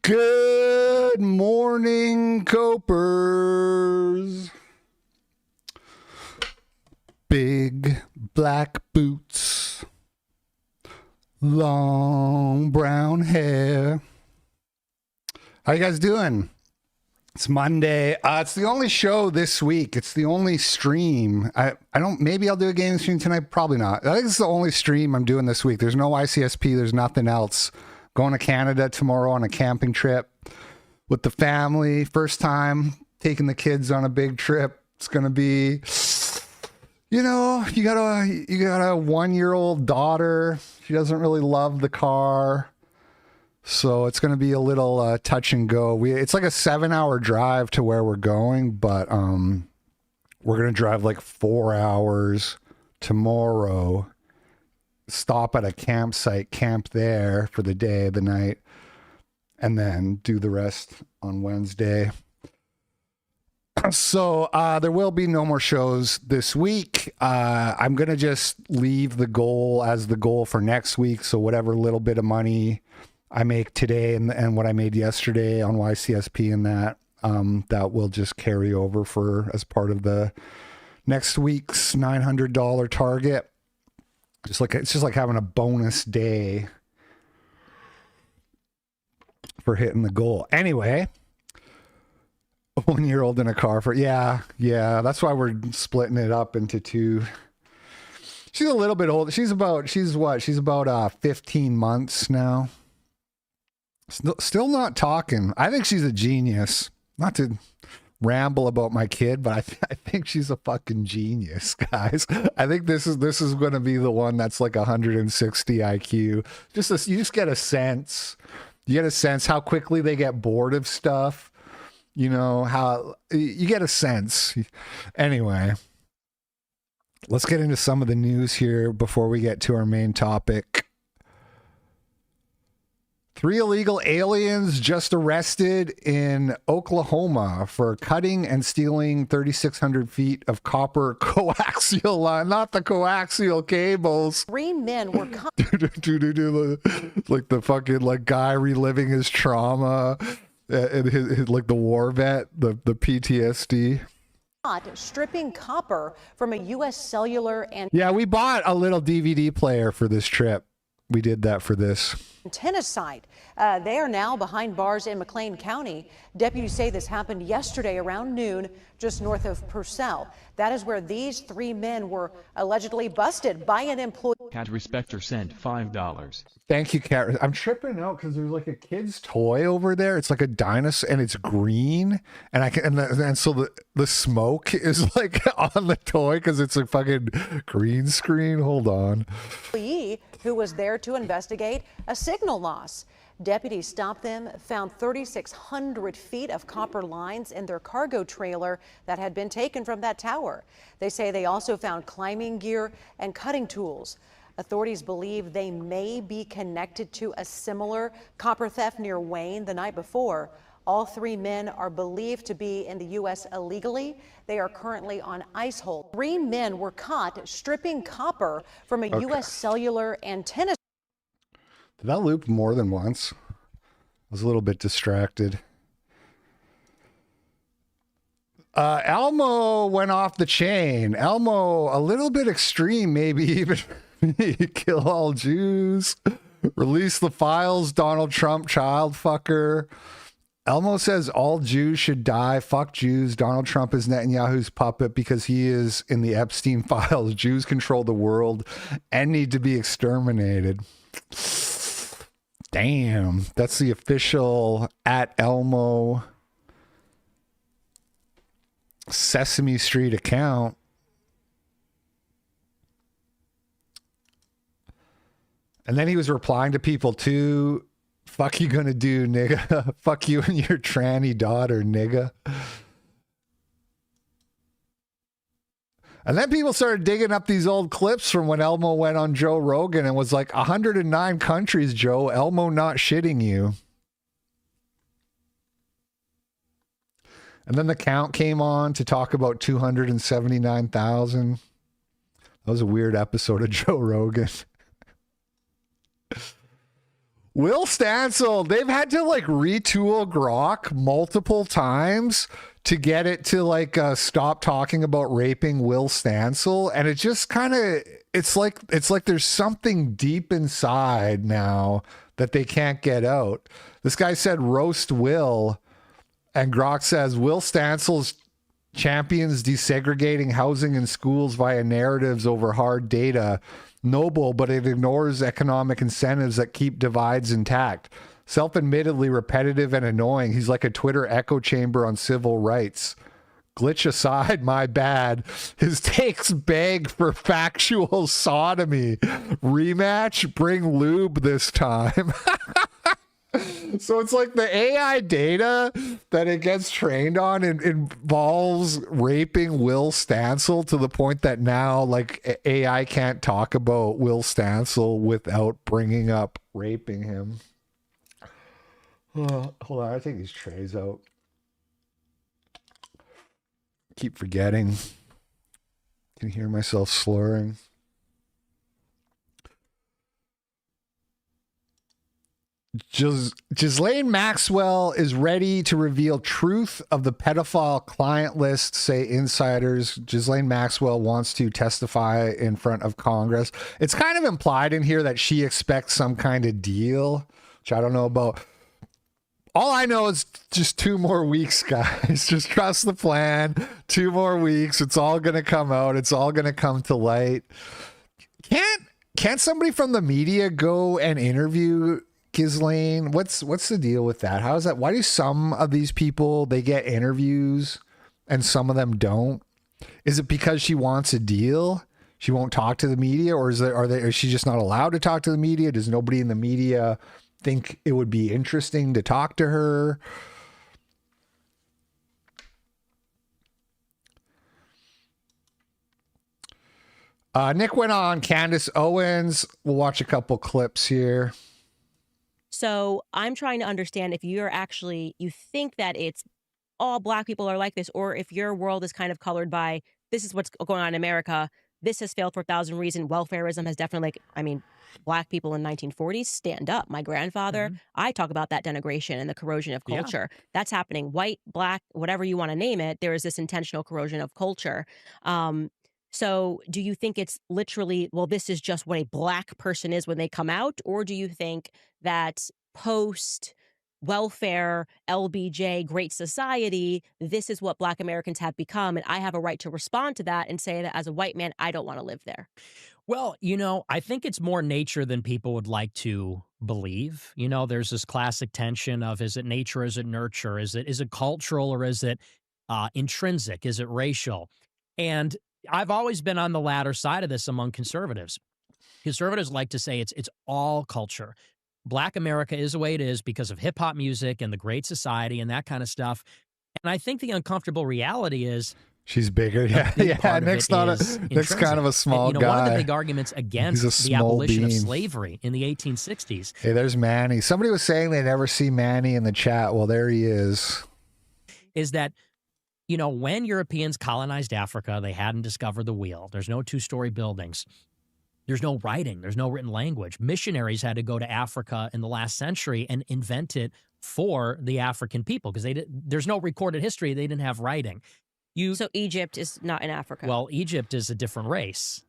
Good morning, Copers. Big black boots, long brown hair. How you guys doing? It's Monday. It's the only show this week. It's the only stream. I don't, maybe I'll do a gaming stream tonight. Probably not. I think it's the only stream I'm doing this week. There's no ICSP. There's nothing else. Going to Canada tomorrow on a camping trip with the family. First time taking the kids on a big trip. It's going to be, you know, you got a 1-year-old daughter. She doesn't really love the car. So it's going to be a little touch and go. It's like a 7-hour drive to where we're going, but we're going to drive like 4 hours tomorrow, stop at a campsite, camp there for the day, the night, and then do the rest on Wednesday. So there will be no more shows this week. I'm going to just leave the goal as the goal for next week. So whatever little bit of money I make today and what I made yesterday on YCSP and that will just carry over for as part of the next week's $900 target. It's just like having a bonus day for hitting the goal. Anyway, 1-year-old in a car for yeah. That's why we're splitting it up into two. She's a little bit old. She's about 15 months now. Still not talking. I think she's a genius. Not to ramble about my kid, but I think she's a fucking genius, guys. I think this is going to be the one that's like 160 IQ. You just get a sense. You get a sense how quickly they get bored of stuff. You know, how you get a sense. Anyway, let's get into some of the news here before we get to our main topic. 3 illegal aliens just arrested in Oklahoma for cutting and stealing 3,600 feet of copper coaxial line, not the coaxial cables. 3 men were caught. Like the fucking like guy reliving his trauma and his like the war vet, the PTSD. Stripping copper from a U.S. cellular and yeah, we bought a little DVD player for this trip. We did that for this antenna site. They are now behind bars in McLean County. Deputies say this happened yesterday around noon, just north of Purcell. That is where these 3 men were allegedly busted by an employee. Cat Respector sent $5. Thank you, Cat. I'm tripping out because there's like a kid's toy over there. It's like a dinosaur and it's green, and so the smoke is like on the toy because it's a fucking green screen. Hold on. Employee who was there to investigate a signal loss. Deputies stopped them, found 3,600 feet of copper lines in their cargo trailer that had been taken from that tower. They say they also found climbing gear and cutting tools. Authorities believe they may be connected to a similar copper theft near Wayne the night before. All 3 men are believed to be in the U.S. illegally. They are currently on ice hold. 3 men were caught stripping copper from a U.S. cellular antenna. Did that loop more than once? I was a little bit distracted. Elmo went off the chain. Elmo, a little bit extreme, maybe even kill all Jews. Release the files, Donald Trump child fucker. Elmo says all Jews should die. Fuck Jews. Donald Trump is Netanyahu's puppet because he is in the Epstein files. Jews control the world and need to be exterminated. Damn. That's the official @Elmo Sesame Street account. And then he was replying to people too. Fuck you gonna do, nigga? Fuck you and your tranny daughter, nigga. And then people started digging up these old clips from when Elmo went on Joe Rogan and was like, 109 countries, Joe. Elmo not shitting you. And then the count came on to talk about 279,000. That was a weird episode of Joe Rogan. Will Stancil, they've had to like retool Grok multiple times to get it to like stop talking about raping Will Stancil, and it just kind of it's like there's something deep inside now that they can't get out. This guy said roast Will, and Grok says Will Stancil's champions desegregating housing and schools via narratives over hard data. Noble, but it ignores economic incentives that keep divides intact. Self-admittedly repetitive and annoying. He's like a Twitter echo chamber on civil rights. Glitch aside, my bad. His takes beg for factual sodomy. Rematch? Bring lube this time. So it's like the AI data that it gets trained on involves raping Will Stancil to the point that now like AI can't talk about Will Stancil without bringing up raping him. Oh, hold on, I take these trays out. Keep forgetting. Can hear myself slurring. Ghislaine Maxwell is ready to reveal truth of the pedophile client list, say insiders. Ghislaine Maxwell wants to testify in front of Congress. It's kind of implied in here that she expects some kind of deal, which I don't know about. All I know is just 2 more weeks, guys. Just trust the plan. 2 more weeks. It's all going to come out. It's all going to come to light. Can't somebody from the media go and interview Ghislaine? What's the deal with that? How is that? Why do some of these people, they get interviews and some of them don't? Is it because she wants a deal? She won't talk to the media, or is she just not allowed to talk to the media? Does nobody in the media think it would be interesting to talk to her? Nick went on Candace Owens. We'll watch a couple clips here. So I'm trying to understand if you think that it's all black people are like this, or if your world is kind of colored by this is what's going on in America. This has failed for 1,000 reasons. Welfarism has definitely, black people in 1940s, stand up. My grandfather, I talk about that denigration and the corrosion of culture. Yeah. That's happening. White, black, whatever you want to name it, there is this intentional corrosion of culture. So do you think it's literally, well, this is just what a black person is when they come out? Or do you think that post welfare, LBJ, Great Society, this is what black Americans have become, and I have a right to respond to that and say that as a white man, I don't want to live there? Well, I think it's more nature than people would like to believe. There's this classic tension of, is it nature, is it nurture, is it cultural, or is it intrinsic, is it racial? And I've always been on the latter side of this among conservatives. Conservatives like to say it's all culture. Black America is the way it is because of hip hop music and the Great Society and that kind of stuff. And I think the uncomfortable reality is she's bigger. Yeah. Nick's kind of a small guy. One of the big arguments against the abolition of slavery in the 1860s. Hey, there's Manny. Somebody was saying they never see Manny in the chat. Well, there he is. Is that, when Europeans colonized Africa, they hadn't discovered the wheel. There's no 2-story buildings. There's no writing. There's no written language. Missionaries had to go to Africa in the last century and invent it for the African people because there's no recorded history. They didn't have writing. So Egypt is not in Africa. Well, Egypt is a different race.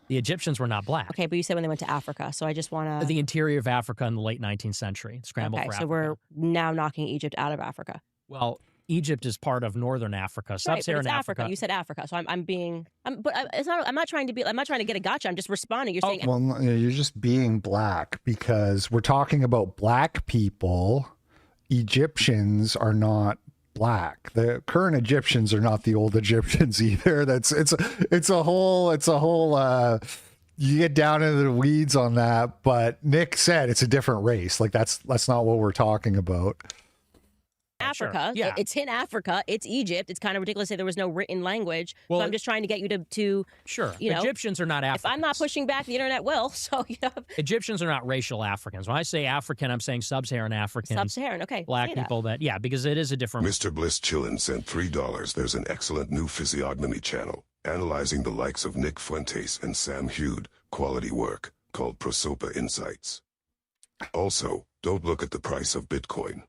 The Egyptians were not black. Okay, but you said when they went to Africa, so I just want to... The interior of Africa in the late 19th century. Scramble for Africa. So we're now knocking Egypt out of Africa. Well, Egypt is part of northern Africa, sub-Saharan Africa. You said Africa, so I'm not trying to get a gotcha. I'm just responding. You're saying, well, you're just being black because we're talking about black people. Egyptians are not black. The current Egyptians are not the old Egyptians either. It's a whole. You get down into the weeds on that, but Nick said it's a different race. Like that's not what we're talking about. Africa. Sure. Yeah. It's in Africa. It's Egypt. It's kind of ridiculous to say there was no written language. Well, so I'm just trying to get you to sure. Egyptians are not Africans. If I'm not pushing back, the internet will. So Egyptians are not racial Africans. When I say African, I'm saying sub-Saharan Africans. Sub-Saharan, okay. Black people because it is a different. Mr. Bliss Chillin sent $3. There's an excellent new physiognomy channel analyzing the likes of Nick Fuentes and Sam Hude. Quality work called Prosopa Insights. Also, don't look at the price of Bitcoin.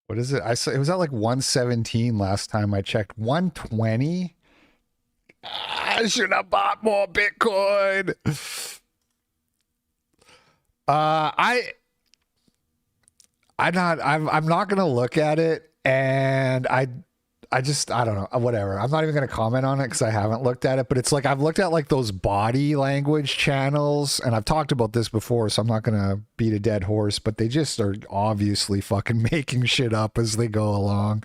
What is it? I saw it was at like 117 last time I checked. 120? I should have bought more Bitcoin. I'm not gonna look at it, and I don't know, whatever. I'm not even gonna comment on it because I haven't looked at it. But it's like I've looked at like those body language channels, and I've talked about this before, so I'm not gonna beat a dead horse. But they just are obviously fucking making shit up as they go along.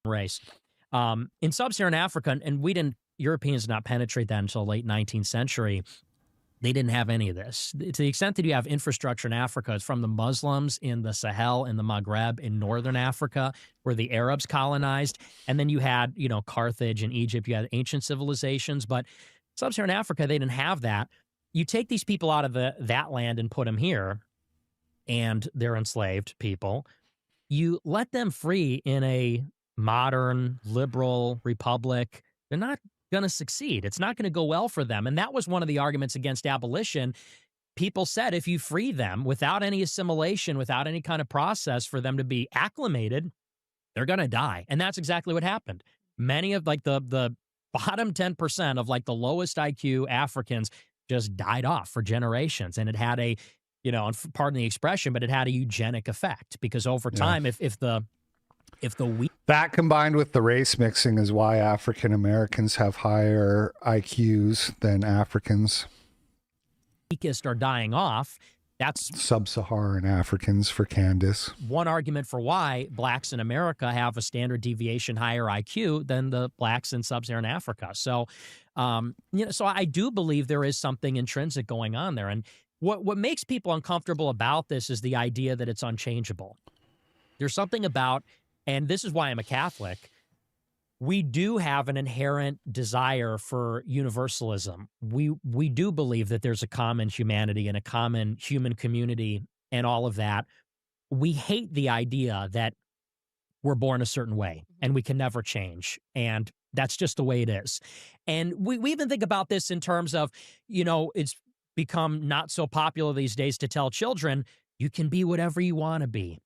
Race. In sub-Saharan Africa, and Europeans did not penetrate that until late 19th century. They didn't have any of this. To the extent that you have infrastructure in Africa, it's from the Muslims in the Sahel, in the Maghreb, in northern Africa, where the Arabs colonized. And then you had, Carthage and Egypt, you had ancient civilizations. But sub-Saharan Africa, they didn't have that. You take these people out of that land and put them here, and they're enslaved people. You let them free in a modern, liberal republic. They're not going to succeed. It's not going to go well for them. And that was one of the arguments against abolition. People said if you free them without any assimilation, without any kind of process for them to be acclimated, they're going to die. And that's exactly what happened. Many of like the bottom 10% of like the lowest IQ Africans just died off for generations. And it had a, and pardon the expression, but it had a eugenic effect because over time, if the that combined with the race mixing is why African Americans have higher IQs than Africans. Weakest are dying off. That's sub-Saharan Africans for Candace. One argument for why blacks in America have a standard deviation higher IQ than the blacks in sub-Saharan Africa. So, so I do believe there is something intrinsic going on there. And what makes people uncomfortable about this is the idea that it's unchangeable. There's something about, and this is why I'm a Catholic, we do have an inherent desire for universalism. We do believe that there's a common humanity and a common human community and all of that. We hate the idea that we're born a certain way and we can never change. And that's just the way it is. And we even think about this in terms of, it's become not so popular these days to tell children, you can be whatever you want to be.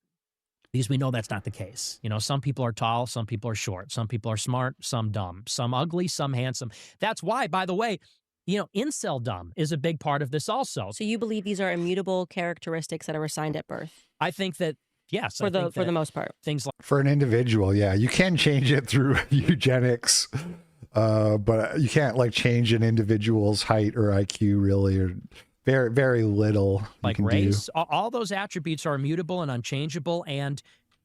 Because we know that's not the case. Some people are tall, some people are short, some people are smart, some dumb, some ugly, some handsome. That's why, by the way, incel-dumb is a big part of this also. So you believe these are immutable characteristics that are assigned at birth? I think that, yes. For the most part. Things like for an individual, yeah. You can change it through eugenics, but you can't change an individual's height or IQ really, or very, very little. Like race, all those attributes are immutable and unchangeable,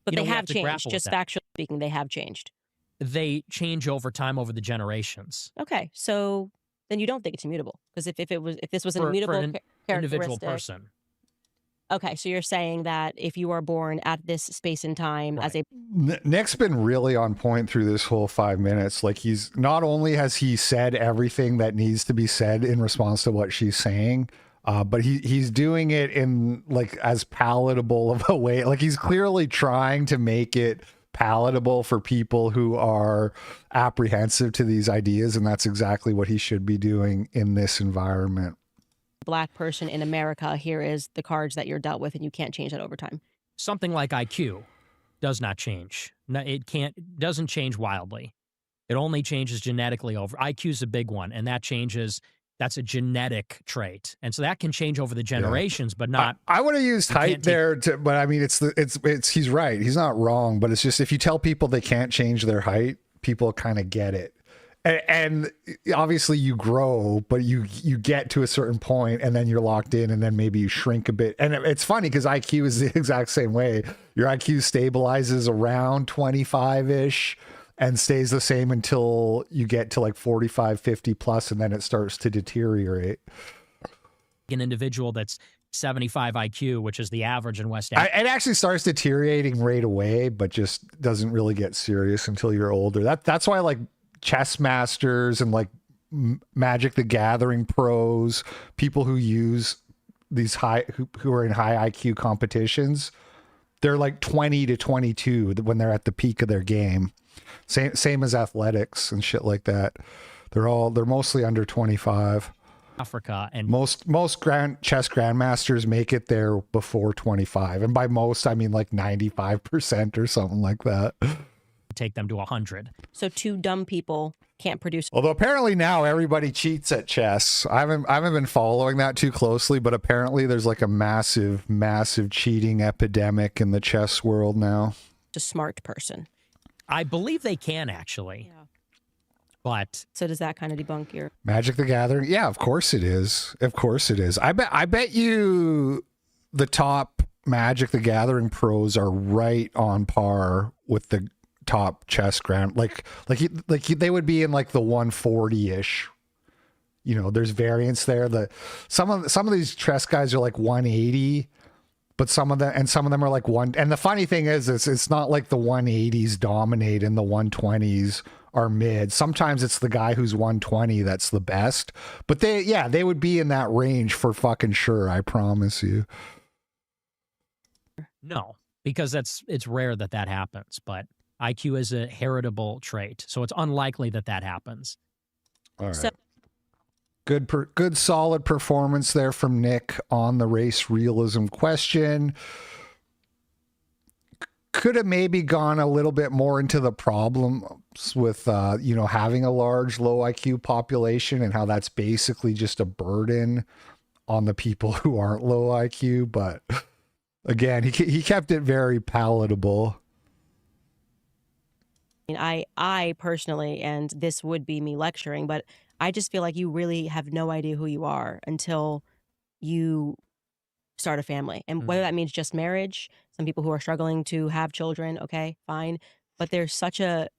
but they have changed. Just factually speaking, they have changed. They change over time, over the generations. Okay, so then you don't think it's immutable because if this was an immutable characteristic, individual person. Okay, so you're saying that if you are born at this space and time as a... Nick's been really on point through this whole 5 minutes. He's not only has he said everything that needs to be said in response to what she's saying, but he's doing it in as palatable of a way. He's clearly trying to make it palatable for people who are apprehensive to these ideas, and that's exactly what he should be doing in this environment. Black person in America, here is the cards that you're dealt with, and you can't change that over time. Something like IQ does not change. Doesn't change wildly. It only changes genetically over. IQ is a big one, and that changes. That's a genetic trait, and so that can change over the generations, but not. I would have used height there, but I mean, it's he's right. He's not wrong, but it's just if you tell people they can't change their height, people kind of get it. And obviously you grow, but you get to a certain point and then you're locked in and then maybe you shrink a bit. And it's funny because IQ is the exact same way. Your IQ stabilizes around 25-ish and stays the same until you get to 45, 50 plus, and then it starts to deteriorate. An individual that's 75 IQ, which is the average in West Africa. It actually starts deteriorating right away, but just doesn't really get serious until you're older. That's why chess masters and Magic the Gathering pros, people who use these who are in high IQ competitions, they're 20 to 22 when they're at the peak of their game. Same as athletics and shit like that. They're mostly under 25. Africa, and Most chess grandmasters make it there before 25, and by most I mean like 95% or something like that. take them to 100. So two dumb people can't produce. Although apparently now everybody cheats at chess. I haven't been following that too closely, but apparently there's like a massive cheating epidemic in the chess world now. A smart person. I believe they can actually. Yeah. But So does that kind of debunk your? Magic the Gathering? Yeah, of course it is. Of course it is. I bet you the top Magic the Gathering pros are right on par with the top chess grand. Like they would be in like the 140-ish. You know, there's variance there. Some of these chess guys are like 180, but some of them are like one. And the funny thing is it's not like the 180s dominate and the 120s are mid. Sometimes it's the guy who's 120 that's the best. But they would be in that range for fucking sure, I promise you. no, because it's rare that happens, but IQ is a heritable trait, so it's unlikely that happens. All right. So- Good solid performance there from Nick on the race realism question. Could have maybe gone a little bit more into the problems with, having a large low IQ population and how that's basically just a burden on the people who aren't low IQ. But again, he kept it very palatable. I personally, and this would be me lecturing, but I just feel like you really have no idea who you are until you start a family. And whether that means just marriage, some people who are struggling to have children, okay, fine. But there's such a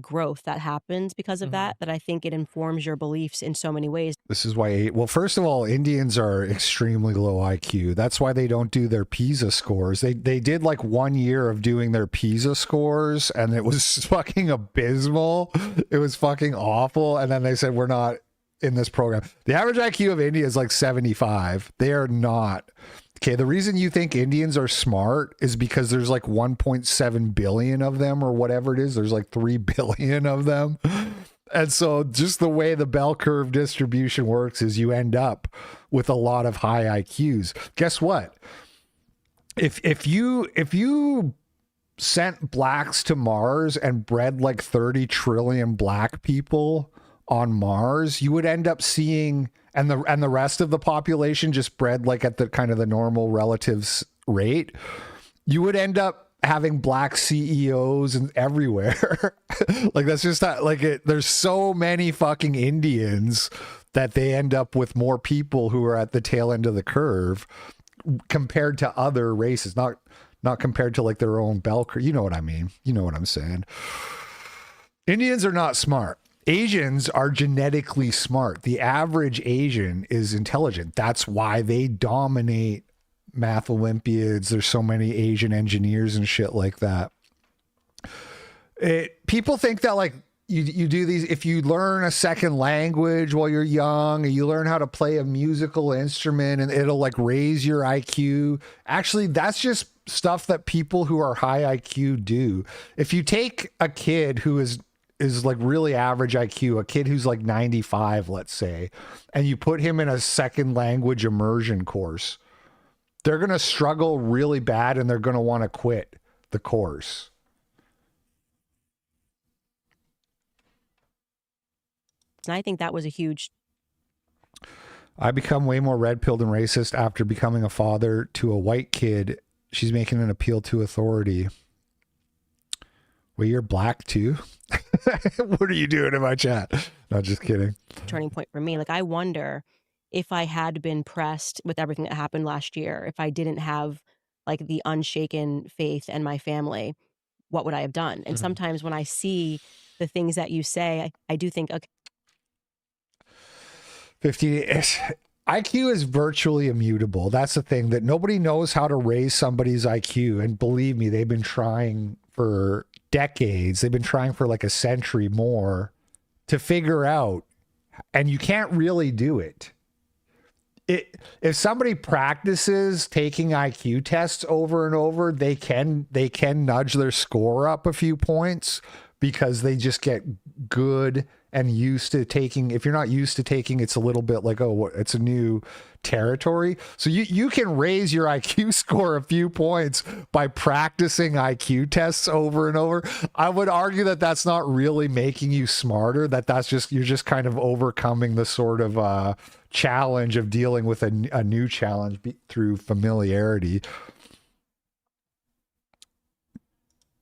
growth that happens because of that I think it informs your beliefs in so many ways. This is why, well, first of all, Indians are extremely low IQ. That's why they don't do their PISA scores. They did like 1 year of doing their PISA scores and it was fucking abysmal. It was fucking awful. And then they said, we're not in this program. The average IQ of India is like 75. They are not. Okay, the reason you think Indians are smart is because there's like 1.7 billion of them or whatever it is. There's like 3 billion of them. And so just the way the bell curve distribution works is you end up with a lot of high IQs. Guess what? If you sent blacks to Mars and bred like 30 trillion black people on Mars, you would end up seeing, and the rest of the population just bred like at the kind of the normal relatives rate, you would end up having black CEOs and everywhere. Like that's just not like it. There's so many fucking Indians that they end up with more people who are at the tail end of the curve compared to other races, not compared to like their own bell curve. You know what I mean? You know what I'm saying? Indians are not smart. Asians are genetically smart. The average Asian is intelligent. That's why they dominate math Olympiads. There's so many Asian engineers and shit like that. People think that like you do these, if you learn a second language while you're young, and you learn how to play a musical instrument and it'll like raise your IQ. Actually, that's just stuff that people who are high IQ do. If you take a kid who is like really average IQ, a kid who's like 95, let's say, and you put him in a second language immersion course, they're going to struggle really bad and they're going to want to quit the course. And I think that was a huge. I become way more red-pilled and racist after becoming a father to a white kid. She's making an appeal to authority. Well, you're black too. What are you doing in my chat? No, just kidding. Turning point for me. Like, I wonder if I had been pressed with everything that happened last year, if I didn't have like the unshaken faith and my family, what would I have done? And sometimes when I see the things that you say, I do think, okay. 50 IQ is virtually immutable. That's the thing, that nobody knows how to raise somebody's IQ. And believe me, they've been trying for decades. They've been trying for like a century more to figure out, and you can't really do it. If somebody practices taking IQ tests over and over, they can nudge their score up a few points, because they just get good and used to taking. If you're not used to taking, it's a little bit like, oh, it's a new territory. So you can raise your IQ score a few points by practicing IQ tests over and over. I would argue that that's not really making you smarter, that's just, you're just kind of overcoming the sort of challenge of dealing with a new challenge through familiarity.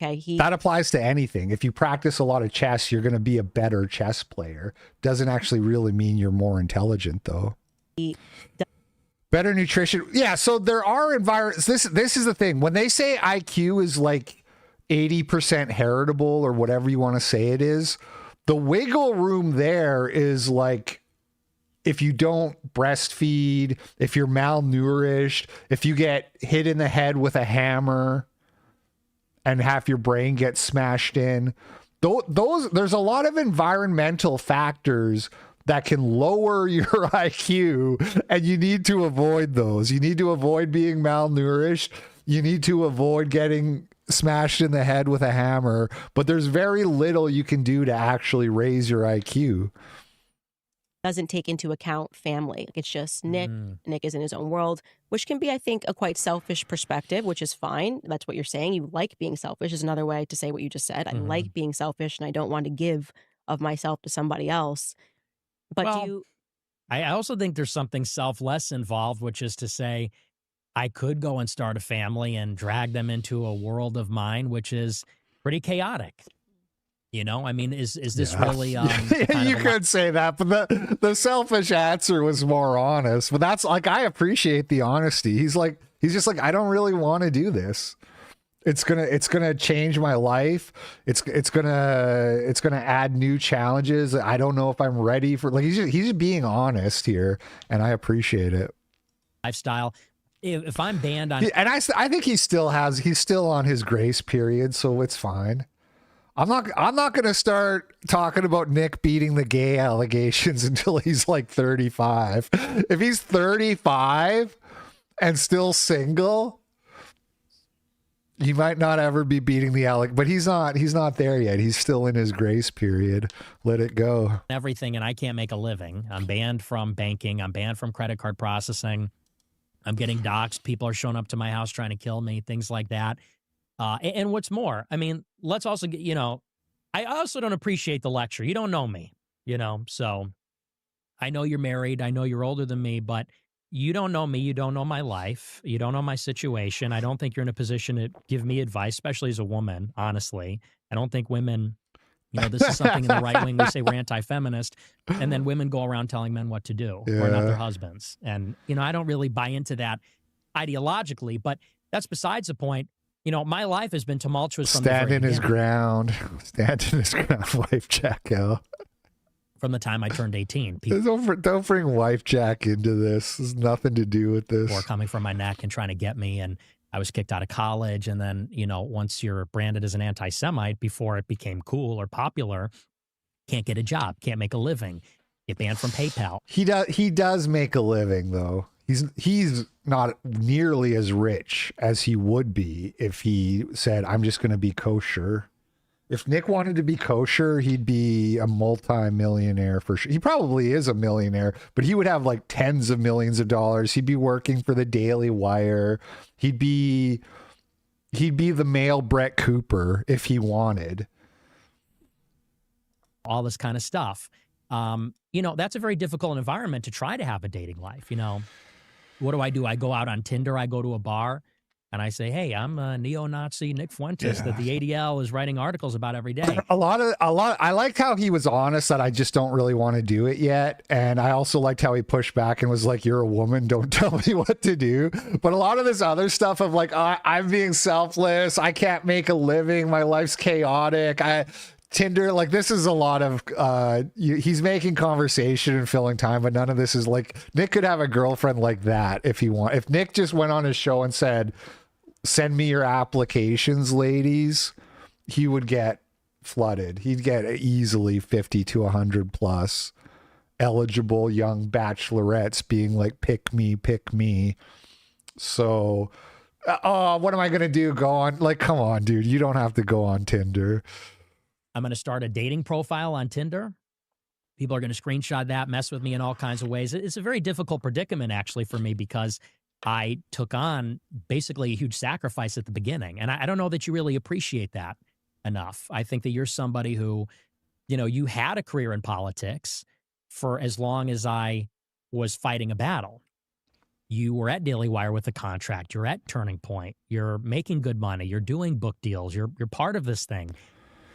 Okay, that applies to anything. If you practice a lot of chess, you're going to be a better chess player. Doesn't actually really mean you're more intelligent, though. Better nutrition. Yeah, so there are environments. This is the thing. When they say IQ is like 80% heritable or whatever you want to say it is, the wiggle room there is like, if you don't breastfeed, if you're malnourished, if you get hit in the head with a hammer and half your brain gets smashed in, there's a lot of environmental factors that can lower your IQ, and you need to avoid those. You need to avoid being malnourished. You need to avoid getting smashed in the head with a hammer, but there's very little you can do to actually raise your IQ. Doesn't take into account family. Like, it's just Nick. Nick is in his own world, which can be, I think, a quite selfish perspective, which is fine. That's what you're saying. You like being selfish is another way to say what you just said. I like being selfish and I don't want to give of myself to somebody else. But well, I also think there's something selfless involved, which is to say, I could go and start a family and drag them into a world of mine, which is pretty chaotic. You know, I mean, is this really? You could say that, but the selfish answer was more honest. But that's like, I appreciate the honesty. He's just like, I don't really want to do this. It's gonna change my life. It's gonna add new challenges. I don't know if I'm ready for. Like, he's just being honest here, and I appreciate it. Lifestyle. If I'm banned on, and I think he's still on his grace period, so it's fine. I'm not going to start talking about Nick beating the gay allegations until he's like 35. If he's 35 and still single, he might not ever be beating the but he's not there yet. He's still in his grace period. Let it go. Everything, and I can't make a living. I'm banned from banking. I'm banned from credit card processing. I'm getting doxxed. People are showing up to my house trying to kill me, things like that. And what's more, I mean, let's also get, I also don't appreciate the lecture. You don't know me, so I know you're married. I know you're older than me, but you don't know me. You don't know my life. You don't know my situation. I don't think you're in a position to give me advice, especially as a woman, honestly. I don't think women, this is something in the right wing. We say we're anti-feminist, and then women go around telling men what to do. Yeah. We're not their husbands. And, I don't really buy into that ideologically, but that's besides the point. My life has been tumultuous from Stand in his ground, wife Jack out. From the time I turned 18. Don't bring wife Jack into this. There's nothing to do with this. Or coming from my neck and trying to get me. And I was kicked out of college. And then, once you're branded as an anti-Semite, before it became cool or popular, can't get a job, can't make a living, get banned from PayPal. He does make a living, though. He's not nearly as rich as he would be if he said, I'm just going to be kosher. If Nick wanted to be kosher, he'd be a multi-millionaire for sure. He probably is a millionaire, but he would have like tens of millions of dollars. He'd be working for the Daily Wire. He'd be the male Brett Cooper if he wanted. All this kind of stuff. That's a very difficult environment to try to have a dating life. What do? I go out on Tinder. I go to a bar and I say, hey, I'm a neo-Nazi Nick Fuentes that the ADL is writing articles about every day. I liked how he was honest that I just don't really want to do it yet. And I also liked how he pushed back and was like, you're a woman, don't tell me what to do. But a lot of this other stuff of like, I'm being selfless. I can't make a living. My life's chaotic. Tinder, like, this is a lot of he's making conversation and filling time, but none of this is like, Nick could have a girlfriend like that if he want. If Nick just went on his show and said, send me your applications, ladies, he would get flooded. He'd get easily 50 to 100 plus eligible young bachelorettes being like, pick me. So what am I gonna do? Go on? Like, come on, dude, you don't have to go on Tinder. I'm going to start a dating profile on Tinder. People are going to screenshot that, mess with me in all kinds of ways. It's a very difficult predicament, actually, for me, because I took on basically a huge sacrifice at the beginning. And I don't know that you really appreciate that enough. I think that you're somebody who, you know, you had a career in politics for as long as I was fighting a battle. You were at Daily Wire with a contract. You're at Turning Point. You're making good money. You're doing book deals. You're part of this thing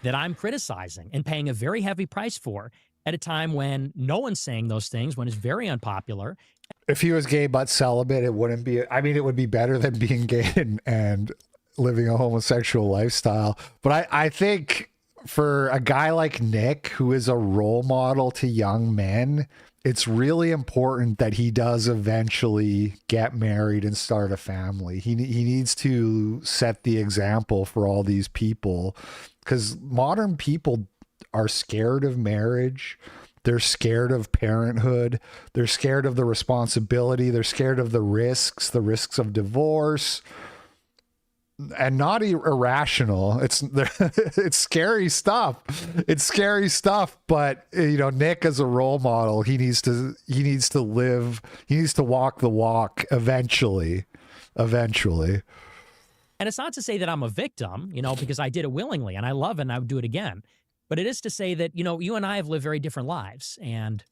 that I'm criticizing and paying a very heavy price for at a time when no one's saying those things, when it's very unpopular. If he was gay but celibate, it wouldn't be, I mean, it would be better than being gay and living a homosexual lifestyle. But I think for a guy like Nick, who is a role model to young men, it's really important that he does eventually get married and start a family. He needs to set the example for all these people, because modern people are scared of marriage. They're scared of parenthood. They're scared of the responsibility. They're scared of the risks of divorce. And not irrational. It's scary stuff. It's scary stuff. But you know, Nick as a role model, he needs to live. He needs to walk the walk eventually. And it's not to say that I'm a victim, you know, because I did it willingly and I love it and I would do it again. But it is to say that, you know, you and I have lived very different lives. And,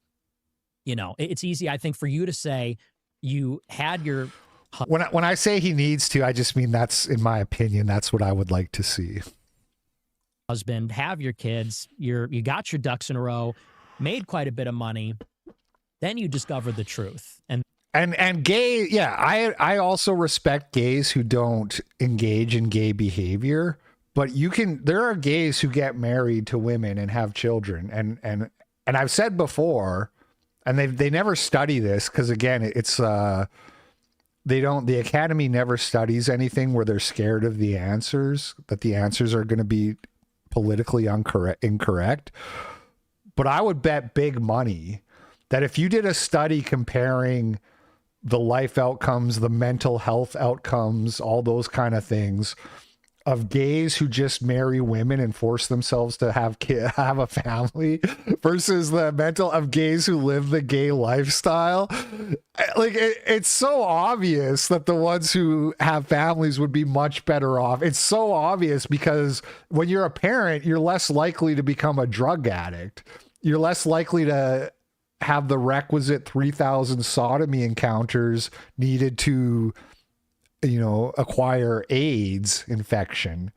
you know, it's easy, I think, for you to say you had your... When I say he needs to, I just mean that's, in my opinion, that's what I would like to see. Husband, have your kids, you got your ducks in a row, made quite a bit of money, then you discover the truth. And gay, yeah, I also respect gays who don't engage in gay behavior. But there are gays who get married to women and have children. And I've said before, and they never study this, because again, it's, the Academy never studies anything where they're scared of the answers, that the answers are going to be politically incorrect. But I would bet big money that if you did a study comparing the life outcomes, the mental health outcomes, all those kind of things, of gays who just marry women and force themselves to have a family versus the mental of gays who live the gay lifestyle. Like it's so obvious that the ones who have families would be much better off. It's so obvious because when you're a parent, you're less likely to become a drug addict. You're less likely to have the requisite 3,000 sodomy encounters needed to, you know, acquire AIDS infection,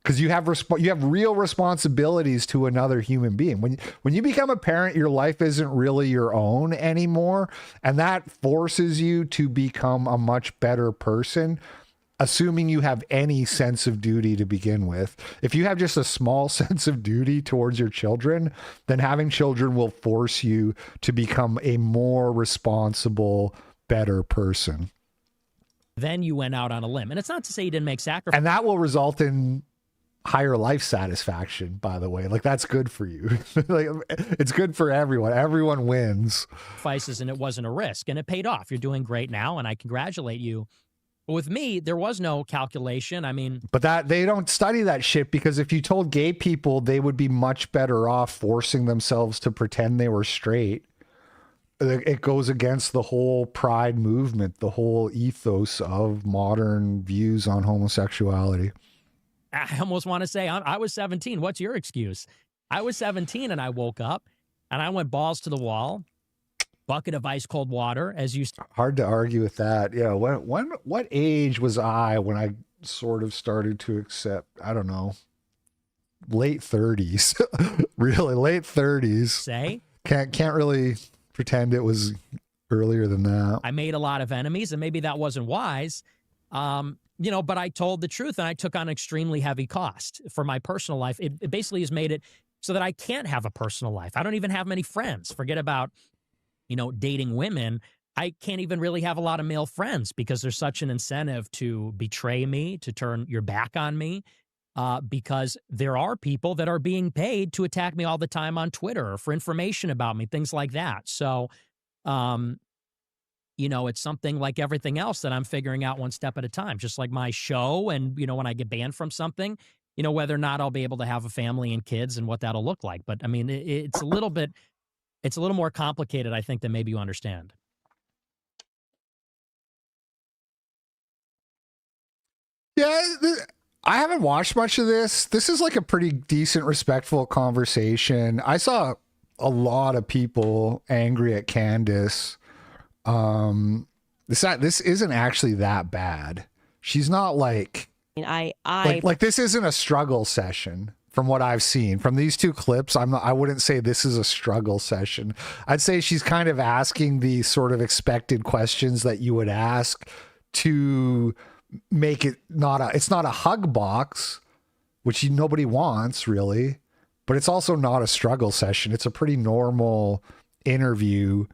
because you have real responsibilities to another human being. When you become a parent, your life isn't really your own anymore, and that forces you to become a much better person, assuming you have any sense of duty to begin with. If you have just a small sense of duty towards your children, then having children will force you to become a more responsible, better person. Then you went out on a limb. And it's not to say you didn't make sacrifices. And that will result in higher life satisfaction, by the way. Like, that's good for you. Like, it's good for everyone. Everyone wins. And it wasn't a risk. And it paid off. You're doing great now, and I congratulate you. But with me, there was no calculation. I mean... But that they don't study that shit, because if you told gay people they would be much better off forcing themselves to pretend they were straight, it goes against the whole pride movement, the whole ethos of modern views on homosexuality. I almost want to say, I was 17. What's your excuse? I was 17 and I woke up and I went balls to the wall, bucket of ice cold water, as you... Hard to argue with that. Yeah. What age was I when I sort of started to accept, I don't know, late 30s, really late 30s. Say? Can't really pretend it was earlier than that. I made a lot of enemies, and maybe that wasn't wise, you know, but I told the truth, and I took on extremely heavy cost for my personal life. It basically has made it so that I can't have a personal life. I don't even have many friends. Forget about, you know, dating women. I can't even really have a lot of male friends because there's such an incentive to betray me, to turn your back on me. Because there are people that are being paid to attack me all the time on Twitter or for information about me, things like that. So, you know, it's something like everything else that I'm figuring out one step at a time, just like my show. And, you know, when I get banned from something, you know, whether or not I'll be able to have a family and kids and what that'll look like. But I mean, it's a little more complicated, I think, than maybe you understand. Yeah, I haven't watched much of this. This is like a pretty decent, respectful conversation. I saw a lot of people angry at Candace. This isn't actually that bad. She's not like this isn't a struggle session from what I've seen from these two clips. I wouldn't say this is a struggle session. I'd say she's kind of asking the sort of expected questions that you would ask to make it it's not a hug box, which nobody wants really, but it's also not a struggle session. It's a pretty normal interview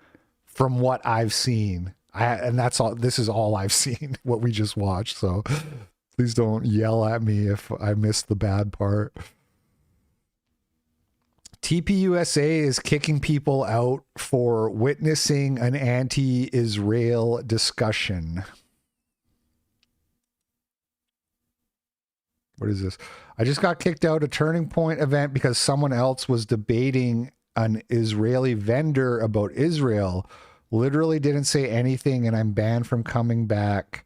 from what I've seen. And that's all. This is all I've seen, what we just watched. So please don't yell at me if I missed the bad part. TPUSA is kicking people out for witnessing an anti-Israel discussion. What is this? I just got kicked out of Turning Point event because someone else was debating an Israeli vendor about Israel. Literally didn't say anything, and I'm banned from coming back.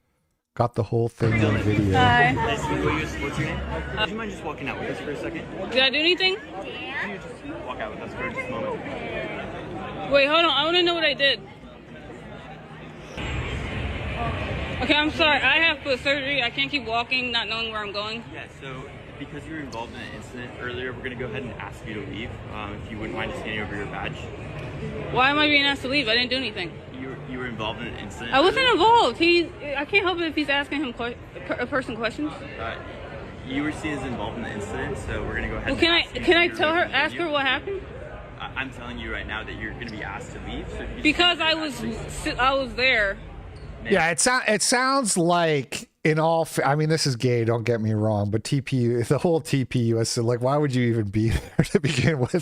Got the whole thing on video. Hi. What's your name? Do you mind just walking out with us for a second? Did I do anything? Can you just walk out with us for just a moment? Wait, hold on. I want to know what I did. Okay, I'm sorry. I have foot surgery. I can't keep walking, not knowing where I'm going. Yeah, so because you were involved in an incident earlier, we're going to go ahead and ask you to leave. If you wouldn't mind just handing over your badge. Why am I being asked to leave? I didn't do anything. You were involved in an incident. I wasn't involved. I can't help it if he's asking him a person questions. You were seen as involved in the incident, so we're going to go ahead. Well, can I tell her, ask her what happened? I'm telling you right now that you're going to be asked to leave. So because I was there. Yeah, it sounds like I mean, this is gay, don't get me wrong, but the whole TPUSA, like, why would you even be there to begin with?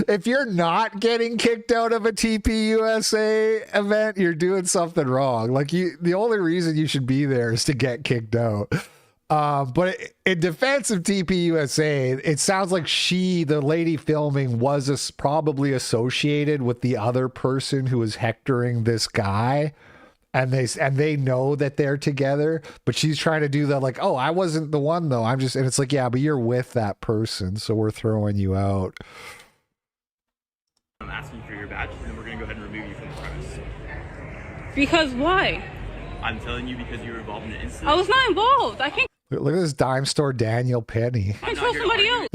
If you're not getting kicked out of a TPUSA event, you're doing something wrong. Like, the only reason you should be there is to get kicked out. But in defense of TPUSA, it sounds like the lady filming, was probably associated with the other person who was hectoring this guy. And they know that they're together, but she's trying to do that like, oh, I wasn't the one though. And it's like, yeah, but you're with that person, so we're throwing you out. I'm asking for your badge, and we're going to go ahead and remove you from the premise. Because why? I'm telling you because you were involved in an incident. I was not involved. I can't. Look at this dime store Daniel Penny. Control somebody else.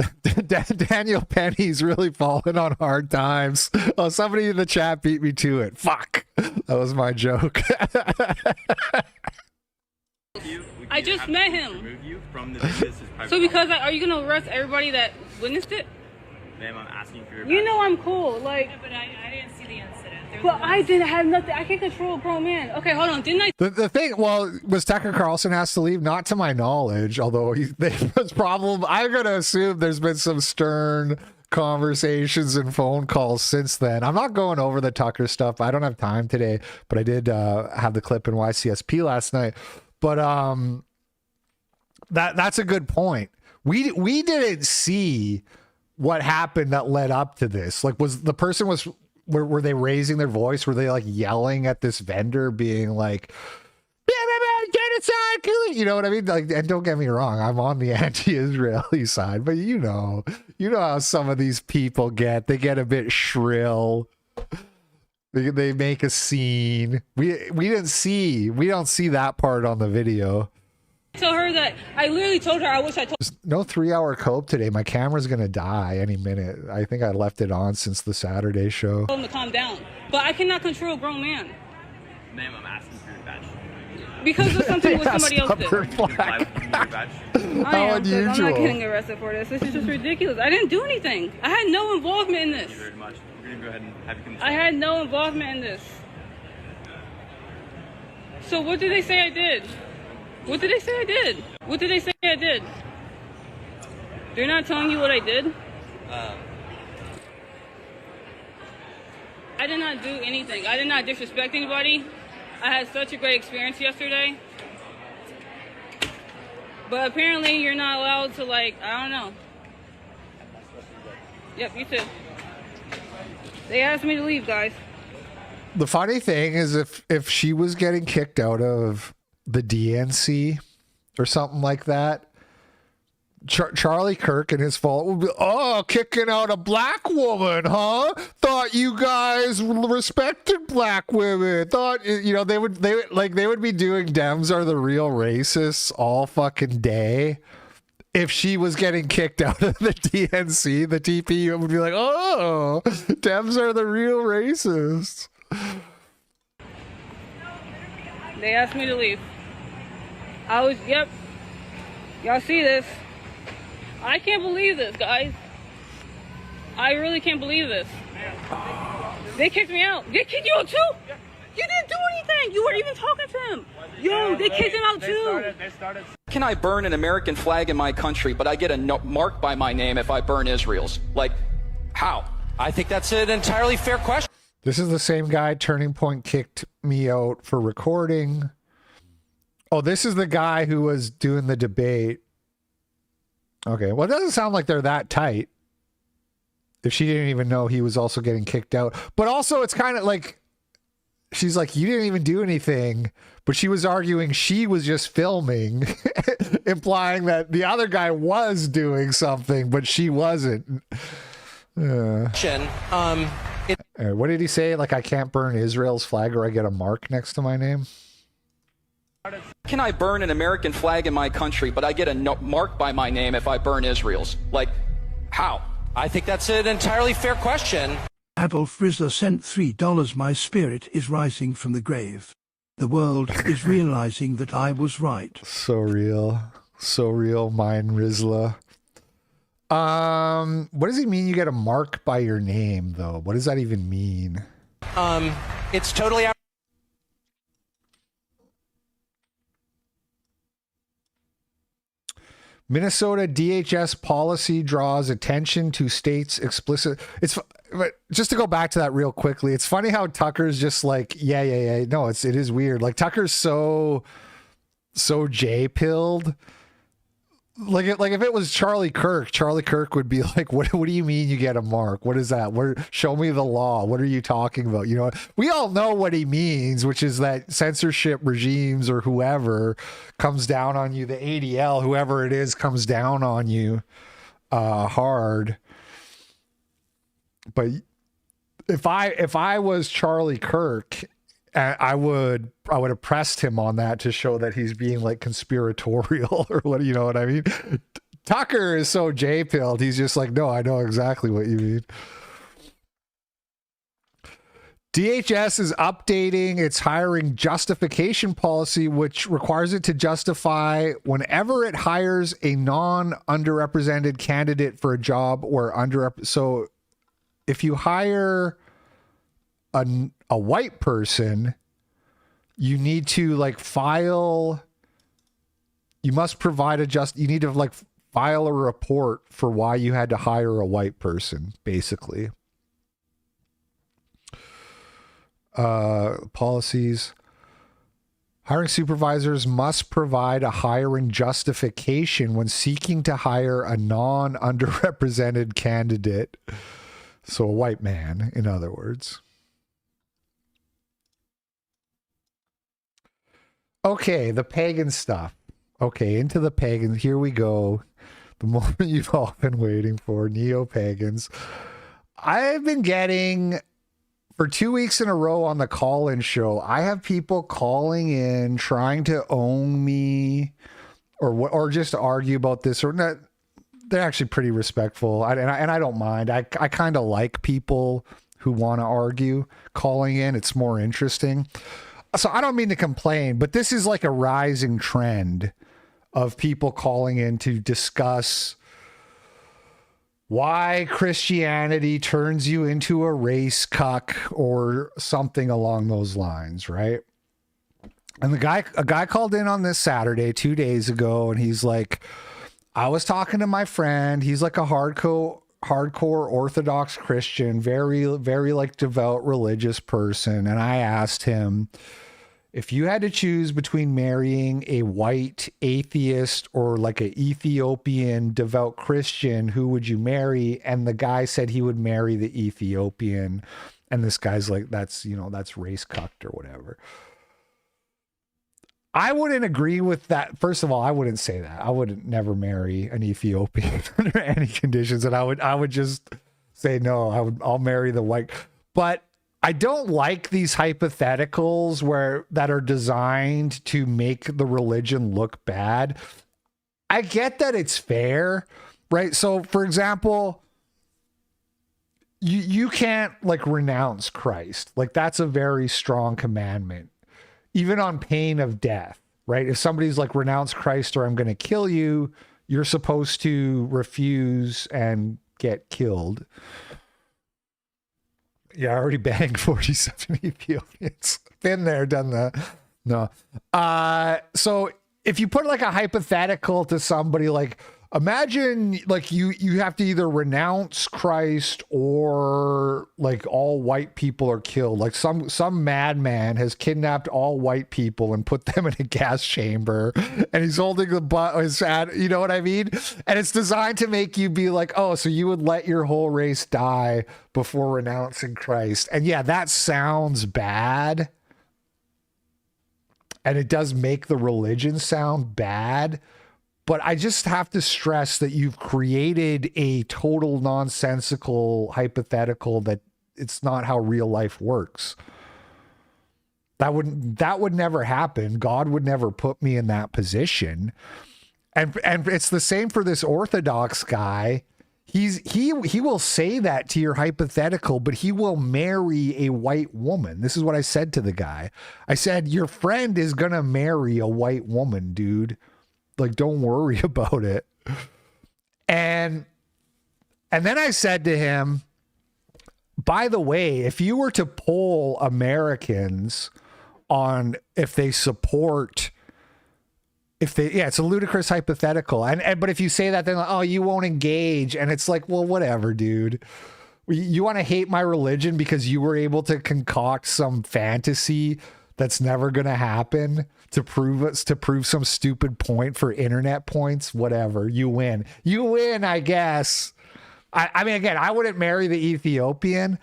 Daniel Penny's really falling on hard times. Oh, somebody in the chat beat me to it. Fuck. That was my joke. I just met him. Remove you from the So because are you going to arrest everybody that witnessed it? Ma'am, I'm asking for your badge. You know I'm cool. Like, yeah, but I didn't see the incident. But I didn't have nothing. I can't control a grown man. Okay, hold on. Didn't I? The thing, was Tucker Carlson has to leave? Not to my knowledge, although there was problem. I'm going to assume there's been some stern conversations and phone calls since then. I'm not going over the Tucker stuff. I don't have time today, but I did have the clip in YCSP last night. But that's a good point. We didn't see what happened that led up to this. Like, were they raising their voice? Were they like yelling at this vendor, being like, genocide, you know what I mean? Like, and don't get me wrong, I'm on the anti-Israeli side, but you know how some of these people get. They get a bit shrill. They make a scene. We don't see that part on the video. Told her that I literally told her I wish I told. There's no 3-hour cope today. My camera's gonna die any minute. I think I left it on since the Saturday show. Told him to calm down, but I cannot control a grown man. Ma'am, I'm asking for your badge. Because of something what somebody else did. How unusual. I'm not getting arrested for this. This is just ridiculous. I didn't do anything. I had no involvement in this. Thank you very much. We're gonna go ahead and have you come. I had no involvement in this. So what did they say I did? What did they say I did? What did they say I did? They're not telling you what I did? I did not do anything. I did not disrespect anybody. I had such a great experience yesterday. But apparently you're not allowed to, like, I don't know. Yep, you too. They asked me to leave, guys. The funny thing is if she was getting kicked out of the DNC or something like that, Charlie Kirk and his fault would be, oh, kicking out a black woman, huh? Thought you guys respected black women. Thought, you know, they would be doing Dems are the real racists all fucking day. If she was getting kicked out of the DNC, the TP would be like, oh, Dems are the real racists. They asked me to leave. Yep. Y'all see this? I can't believe this, guys. I really can't believe this. They kicked me out. They kicked you out too? You didn't do anything. You weren't even talking to him. Yo, they kicked him out too. Can I burn an American flag in my country, but I get a mark by my name if I burn Israel's? Like, how? I think that's an entirely fair question. This is the same guy Turning Point kicked me out for recording. Oh, this is the guy who was doing the debate. Okay, well, it doesn't sound like they're that tight. If she didn't even know he was also getting kicked out. But also, it's kind of like, she's like, you didn't even do anything. But she was arguing she was just filming, implying that the other guy was doing something, but she wasn't. What did he say? Like, I can't burn Israel's flag or I get a mark next to my name? Can I burn an American flag in my country, but I get a mark by my name if I burn Israel's? Like, how? I think that's an entirely fair question. Adolf Rizzler sent $3. My spirit is rising from the grave. The world is realizing that I was right. So real. So real, mine Rizzler. What does he mean you get a mark by your name, though? What does that even mean? It's totally out. Minnesota DHS policy draws attention to states' explicit. But just to go back to that real quickly, it's funny how Tucker's just like, yeah. No, it is weird. Like Tucker's so J-pilled. Like if it was Charlie Kirk would be like, what do you mean you get a mark? What is that? Show me the law. What are you talking about? You know, we all know what he means, which is that censorship regimes or whoever comes down on you, the ADL, whoever it is, comes down on you hard. But if I was Charlie Kirk, I would have pressed him on that to show that he's being like conspiratorial or what, you know what I mean? Tucker is so J-pilled. He's just like, no, I know exactly what you mean. DHS is updating its hiring justification policy, which requires it to justify whenever it hires a non-underrepresented candidate for a job or so if you hire a white person, you need to like file, you must provide you need to like file a report for why you had to hire a white person, basically. Policies. Hiring supervisors must provide a hiring justification when seeking to hire a non-underrepresented candidate. So a white man, in other words. Okay, the pagan stuff. Okay, into the pagans. Here we go. The moment you've all been waiting for, Neo-Pagans. I've been getting, for 2 weeks in a row on the call-in show, I have people calling in, trying to own me, or just argue about this, or not. They're actually pretty respectful, and I don't mind. I kind of like people who want to argue calling in. It's more interesting. So I don't mean to complain, but this is like a rising trend of people calling in to discuss why Christianity turns you into a race cuck or something along those lines, right? And a guy called in on this Saturday 2 days ago, and he's like, I was talking to my friend. He's like a hardcore Orthodox Christian, very, very like devout religious person. And I asked him if you had to choose between marrying a white atheist or like an Ethiopian devout Christian, who would you marry? And the guy said he would marry the Ethiopian. And this guy's like, that's, you know, that's race cucked or whatever. I wouldn't agree with that. First of all, I wouldn't say that. I would never marry an Ethiopian under any conditions. And I would just say, no, I'll marry the white. But I don't like these hypotheticals that are designed to make the religion look bad. I get that it's fair, right? So, for example, you can't like renounce Christ. Like, that's a very strong commandment, even on pain of death, right? If somebody's like, renounce Christ or I'm going to kill you, you're supposed to refuse and get killed. Yeah, I already banged 47 Ethiopians. Been there, done that. No. So if you put like a hypothetical to somebody, like, imagine like you have to either renounce Christ or like all white people are killed. Like some madman has kidnapped all white people and put them in a gas chamber, and he's holding the his ad, you know what I mean? And it's designed to make you be like, oh, so you would let your whole race die before renouncing Christ. And yeah, that sounds bad. And it does make the religion sound bad. But I just have to stress that you've created a total nonsensical hypothetical that it's not how real life works. That would never happen. God would never put me in that position. And it's the same for this Orthodox guy. He will say that to your hypothetical, but he will marry a white woman. This is what I said to the guy. I said, your friend is going to marry a white woman, dude. Like, don't worry about it. And then I said to him, by the way, if you were to poll Americans on if they support, it's a ludicrous hypothetical. But if you say that, then, oh, you won't engage. And it's like, well, whatever, dude. You want to hate my religion because you were able to concoct some fantasy that's never going to happen to prove some stupid point for internet points. Whatever, you win, I guess. I mean, again, I wouldn't marry the Ethiopian,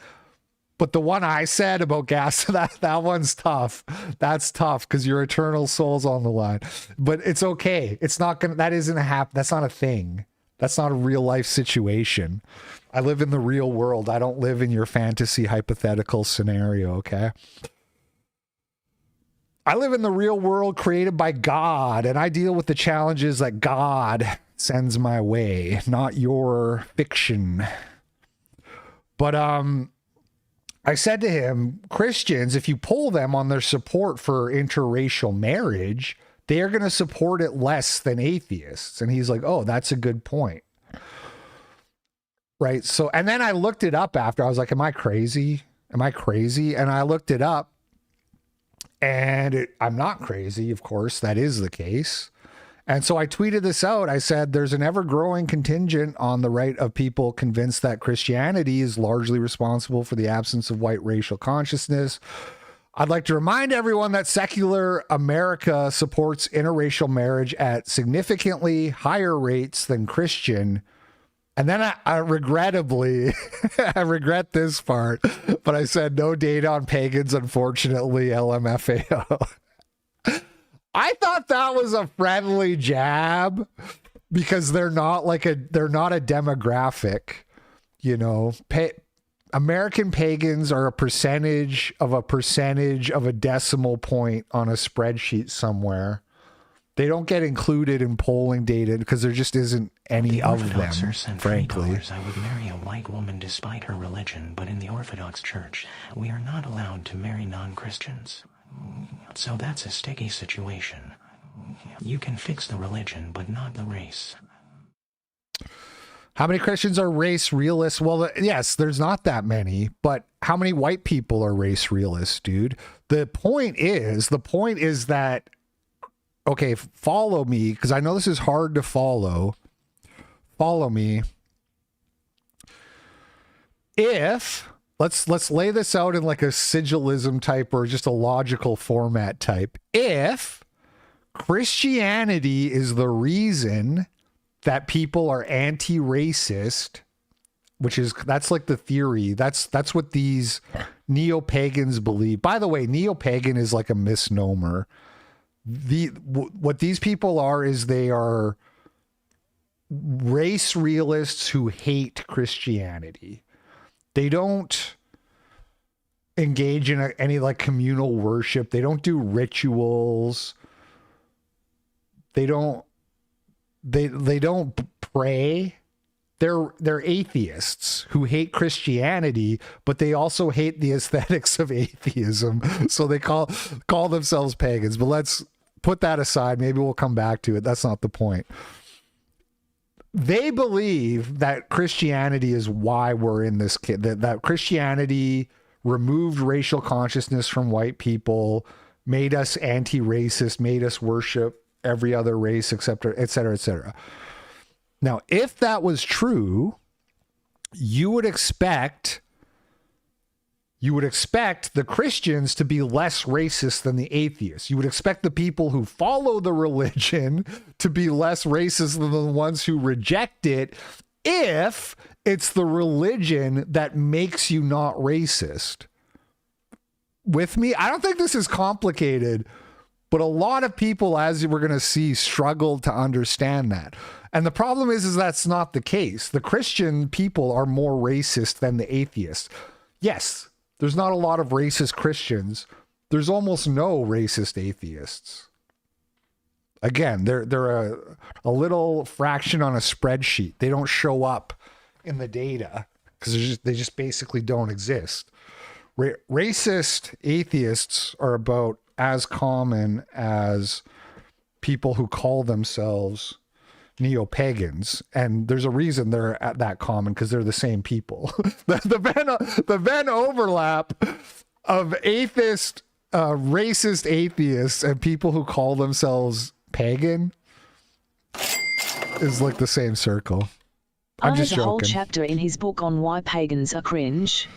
but the one I said about gas, that one's tough. That's tough because your eternal soul's on the line. But it's okay. It's not gonna. That isn't that's not a thing. That's not a real life situation. I live in the real world. I don't live in your fantasy hypothetical scenario. Okay. I live in the real world created by God, and I deal with the challenges that God sends my way, not your fiction. But I said to him, Christians, if you poll them on their support for interracial marriage, they are going to support it less than atheists. And he's like, oh, that's a good point. Right. So, and then I looked it up after. I was like, am I crazy? And I looked it up. And I'm not crazy, of course, that is the case. And so I tweeted this out. I said, there's an ever-growing contingent on the right of people convinced that Christianity is largely responsible for the absence of white racial consciousness. I'd like to remind everyone that secular America supports interracial marriage at significantly higher rates than Christian. And then I regrettably, I regret this part, but I said no data on pagans, unfortunately, LMFAO. I thought that was a friendly jab because they're not a demographic, you know. American pagans are a percentage of a decimal point on a spreadsheet somewhere. They don't get included in polling data because there just isn't any of them, frankly. I would marry a white woman despite her religion, but in the Orthodox Church, we are not allowed to marry non-Christians. So that's a sticky situation. You can fix the religion, but not the race. How many Christians are race realists? Well, yes, there's not that many, but how many white people are race realists, dude? The point is that, okay, follow me, because I know this is hard to follow. Follow me. If, let's lay this out in like a sigilism type or just a logical format type. If Christianity is the reason that people are anti-racist, that's like the theory. That's what these neo-pagans believe. By the way, neo-pagan is like a misnomer. What these people are is they are race realists who hate Christianity. They don't engage in any like communal worship. They don't do rituals. They don't pray. They're atheists who hate Christianity, but they also hate the aesthetics of atheism. So they call themselves pagans. But let's put that aside. Maybe we'll come back to it. That's not the point. They believe that Christianity is why we're in this that Christianity removed racial consciousness from white people, made us anti-racist, made us worship every other race except, et cetera, et cetera. Now, if that was true, you would expect the Christians to be less racist than the atheists. You would expect the people who follow the religion to be less racist than the ones who reject it, if it's the religion that makes you not racist. With me? I don't think this is complicated, but a lot of people, as we're going to see, struggle to understand that. And the problem is that's not the case. The Christian people are more racist than the atheists. Yes, there's not a lot of racist Christians. There's almost no racist atheists. Again, they're a little fraction on a spreadsheet. They don't show up in the data because they just basically don't exist. Racist atheists are about as common as people who call themselves Neo-Pagans, and there's a reason they're at that common, because they're the same people. the Venn overlap of atheist, racist atheists and people who call themselves pagan is like the same circle. I'm just joking. A whole chapter in his book on why pagans are cringe.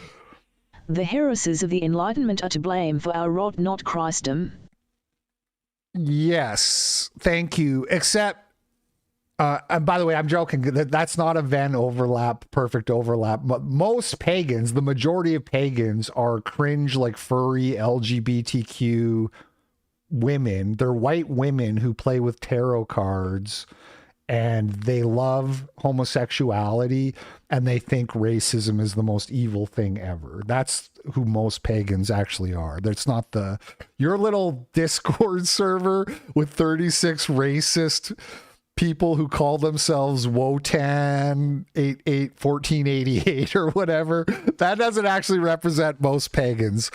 The heresies of the Enlightenment are to blame for our rot, not Christendom. Yes, thank you. Except, and by the way, I'm joking. That's not a Venn overlap, perfect overlap. But most pagans, the majority of pagans, are cringe, like furry LGBTQ women. They're white women who play with tarot cards, and they love homosexuality, and they think racism is the most evil thing ever. That's who most pagans actually are. That's not your little Discord server with 36 racist people who call themselves Wotan 1488 or whatever. That doesn't actually represent most pagans.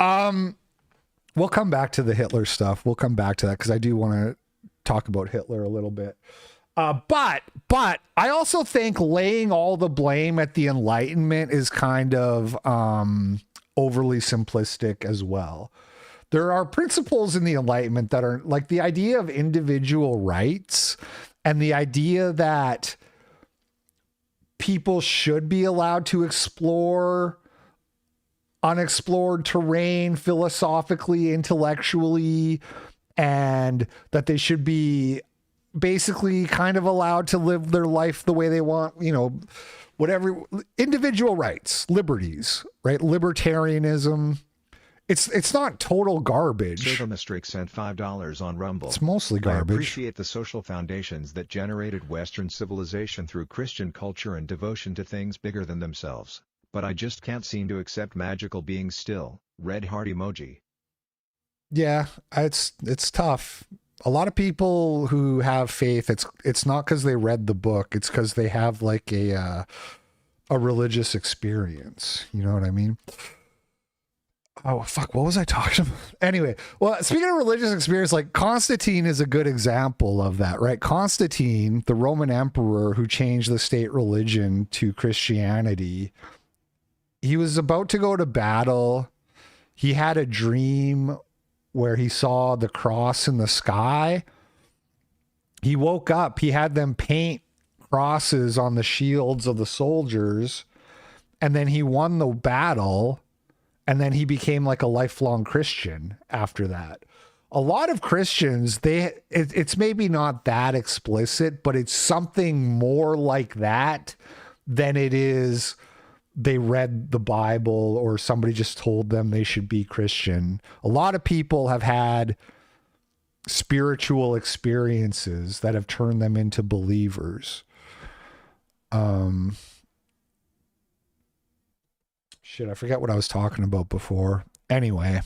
We'll come back to the Hitler stuff. We'll come back to that because I do want to talk about Hitler a little bit. But I also think laying all the blame at the Enlightenment is kind of overly simplistic as well. There are principles in the Enlightenment that are like the idea of individual rights and the idea that people should be allowed to explore unexplored terrain philosophically, intellectually, and that they should be basically kind of allowed to live their life the way they want, whatever, individual rights, liberties, right? Libertarianism. It's not total garbage. Sodomistrix sent $5 on Rumble. It's mostly garbage. I appreciate the social foundations that generated Western civilization through Christian culture and devotion to things bigger than themselves, but I just can't seem to accept magical beings still. Red heart emoji. Yeah, it's tough. A lot of people who have faith, it's not because they read the book. It's because they have like a religious experience. You know what I mean? Oh, fuck. What was I talking about? Anyway, well, speaking of religious experience, like Constantine is a good example of that, right? Constantine, the Roman emperor who changed the state religion to Christianity, he was about to go to battle. He had a dream where he saw the cross in the sky. He woke up. He had them paint crosses on the shields of the soldiers. and then he won the battle, and then he became like a lifelong Christian after that. A lot of Christians, it's maybe not that explicit, but it's something more like that than it is they read the Bible or somebody just told them they should be Christian. A lot of people have had spiritual experiences that have turned them into believers. Shit, I forget what I was talking about before. Anyway,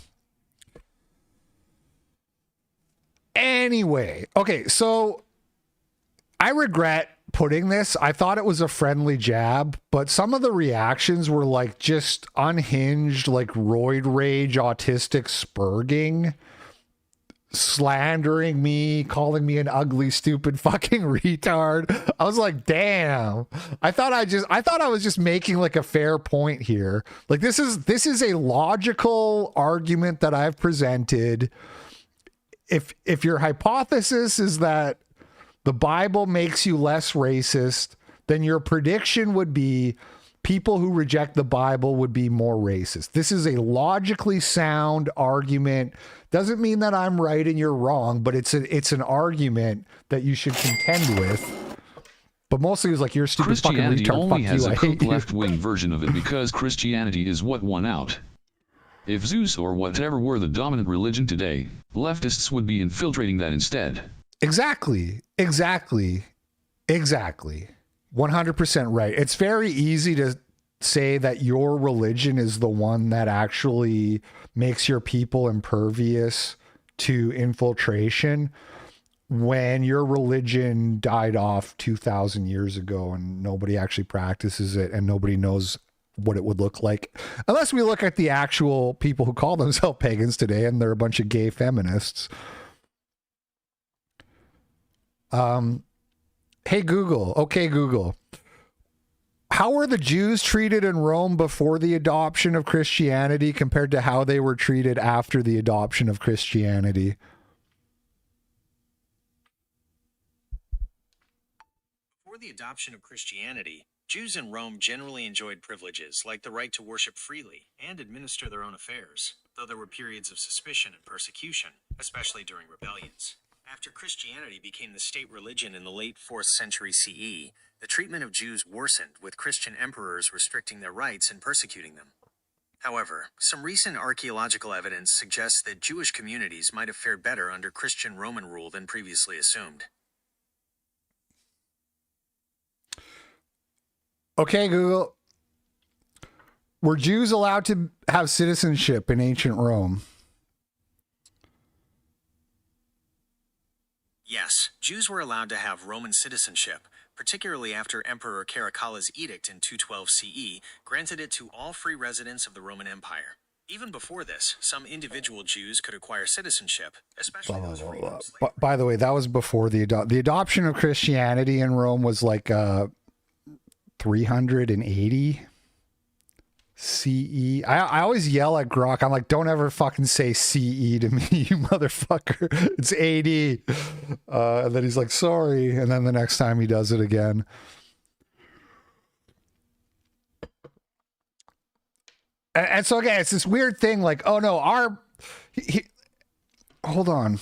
okay, so I regret putting this. I thought it was a friendly jab, but some of the reactions were like just unhinged, like roid rage, autistic spurging, slandering me, calling me an ugly, stupid fucking retard. I was like, damn. I thought I was just making like a fair point here. Like this is a logical argument that I've presented. If your hypothesis is that the Bible makes you less racist, then your prediction would be people who reject the Bible would be more racist. This is a logically sound argument. Doesn't mean that I'm right and you're wrong, but it's an argument that you should contend with. But mostly it was like, you're a stupid fucking retard. Christianity only has a cooked you. left-wing version of it because Christianity is what won out. If Zeus or whatever were the dominant religion today, leftists would be infiltrating that instead. Exactly. 100% right. It's very easy to say that your religion is the one that actually makes your people impervious to infiltration when your religion died off 2,000 years ago and nobody actually practices it and nobody knows what it would look like. Unless we look at the actual people who call themselves pagans today and they're a bunch of gay feminists. Hey Google, okay Google, how were the Jews treated in Rome before the adoption of Christianity compared to how they were treated after the adoption of Christianity? Before the adoption of Christianity, Jews in Rome generally enjoyed privileges like the right to worship freely and administer their own affairs, though there were periods of suspicion and persecution, especially during rebellions. After Christianity became the state religion in the late 4th century CE, the treatment of Jews worsened, with Christian emperors restricting their rights and persecuting them. However, some recent archaeological evidence suggests that Jewish communities might have fared better under Christian Roman rule than previously assumed. Okay, Google. Were Jews allowed to have citizenship in ancient Rome? Yes, Jews were allowed to have Roman citizenship, particularly after Emperor Caracalla's edict in 212 CE granted it to all free residents of the Roman Empire. Even before this, some individual Jews could acquire citizenship, especially those free from slavery. By the way, that was before the adoption of Christianity in Rome was like 380 CE. I always yell at Grok. I'm like, don't ever fucking say CE to me, you motherfucker. It's 80. And then he's like, sorry. And then the next time he does it again. And so again, it's this weird thing like, oh no, hold on.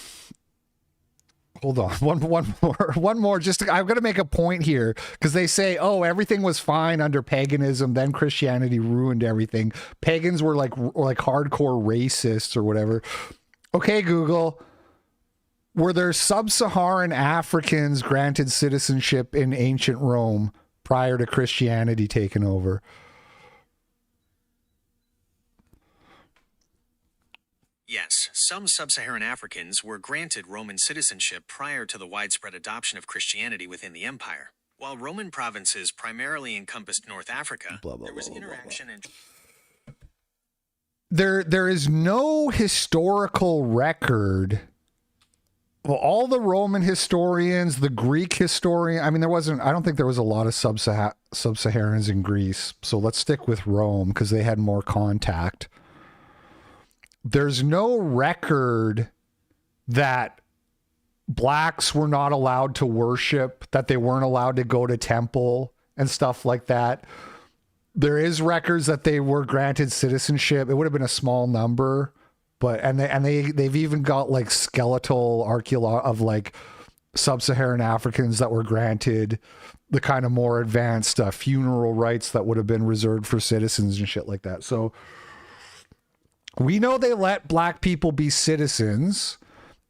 One more. I'm going to make a point here because they say, oh, everything was fine under paganism. Then Christianity ruined everything. Pagans were like hardcore racists or whatever. Okay, Google. Were there sub-Saharan Africans granted citizenship in ancient Rome prior to Christianity taking over? Yes, some sub-Saharan Africans were granted Roman citizenship prior to the widespread adoption of Christianity within the empire. While Roman provinces primarily encompassed North Africa, there was interaction and... There is no historical record. Well, all the Roman historians, the Greek historian, I don't think there was a lot of sub-Saharans in Greece. So let's stick with Rome because they had more contact. There's no record that blacks were not allowed to worship, that they weren't allowed to go to temple and stuff like that. there is records that they were granted citizenship. It would have been a small number, but they've even got like skeletal archaeology of like sub-Saharan Africans that were granted the kind of more advanced funeral rites that would have been reserved for citizens and shit like that. So we know they let black people be citizens,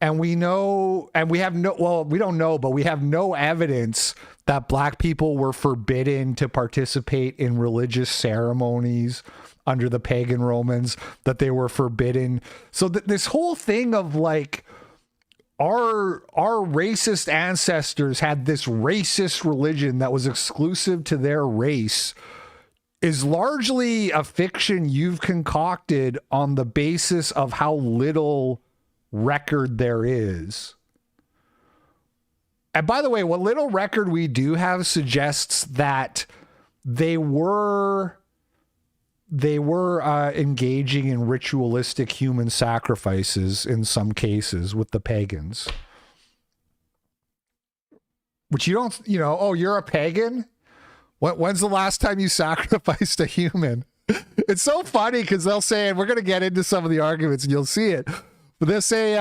and we know, and we have no, well, we don't know, but we have no evidence that black people were forbidden to participate in religious ceremonies under the pagan Romans, that they were forbidden. So this whole thing of like, our racist ancestors had this racist religion that was exclusive to their race is largely a fiction you've concocted on the basis of how little record there is. And by the way, what little record we do have suggests that they were engaging in ritualistic human sacrifices in some cases with the pagans. Which you don't, oh, you're a pagan? When's the last time you sacrificed a human? It's so funny because they'll say, and we're going to get into some of the arguments and you'll see it, but they'll say,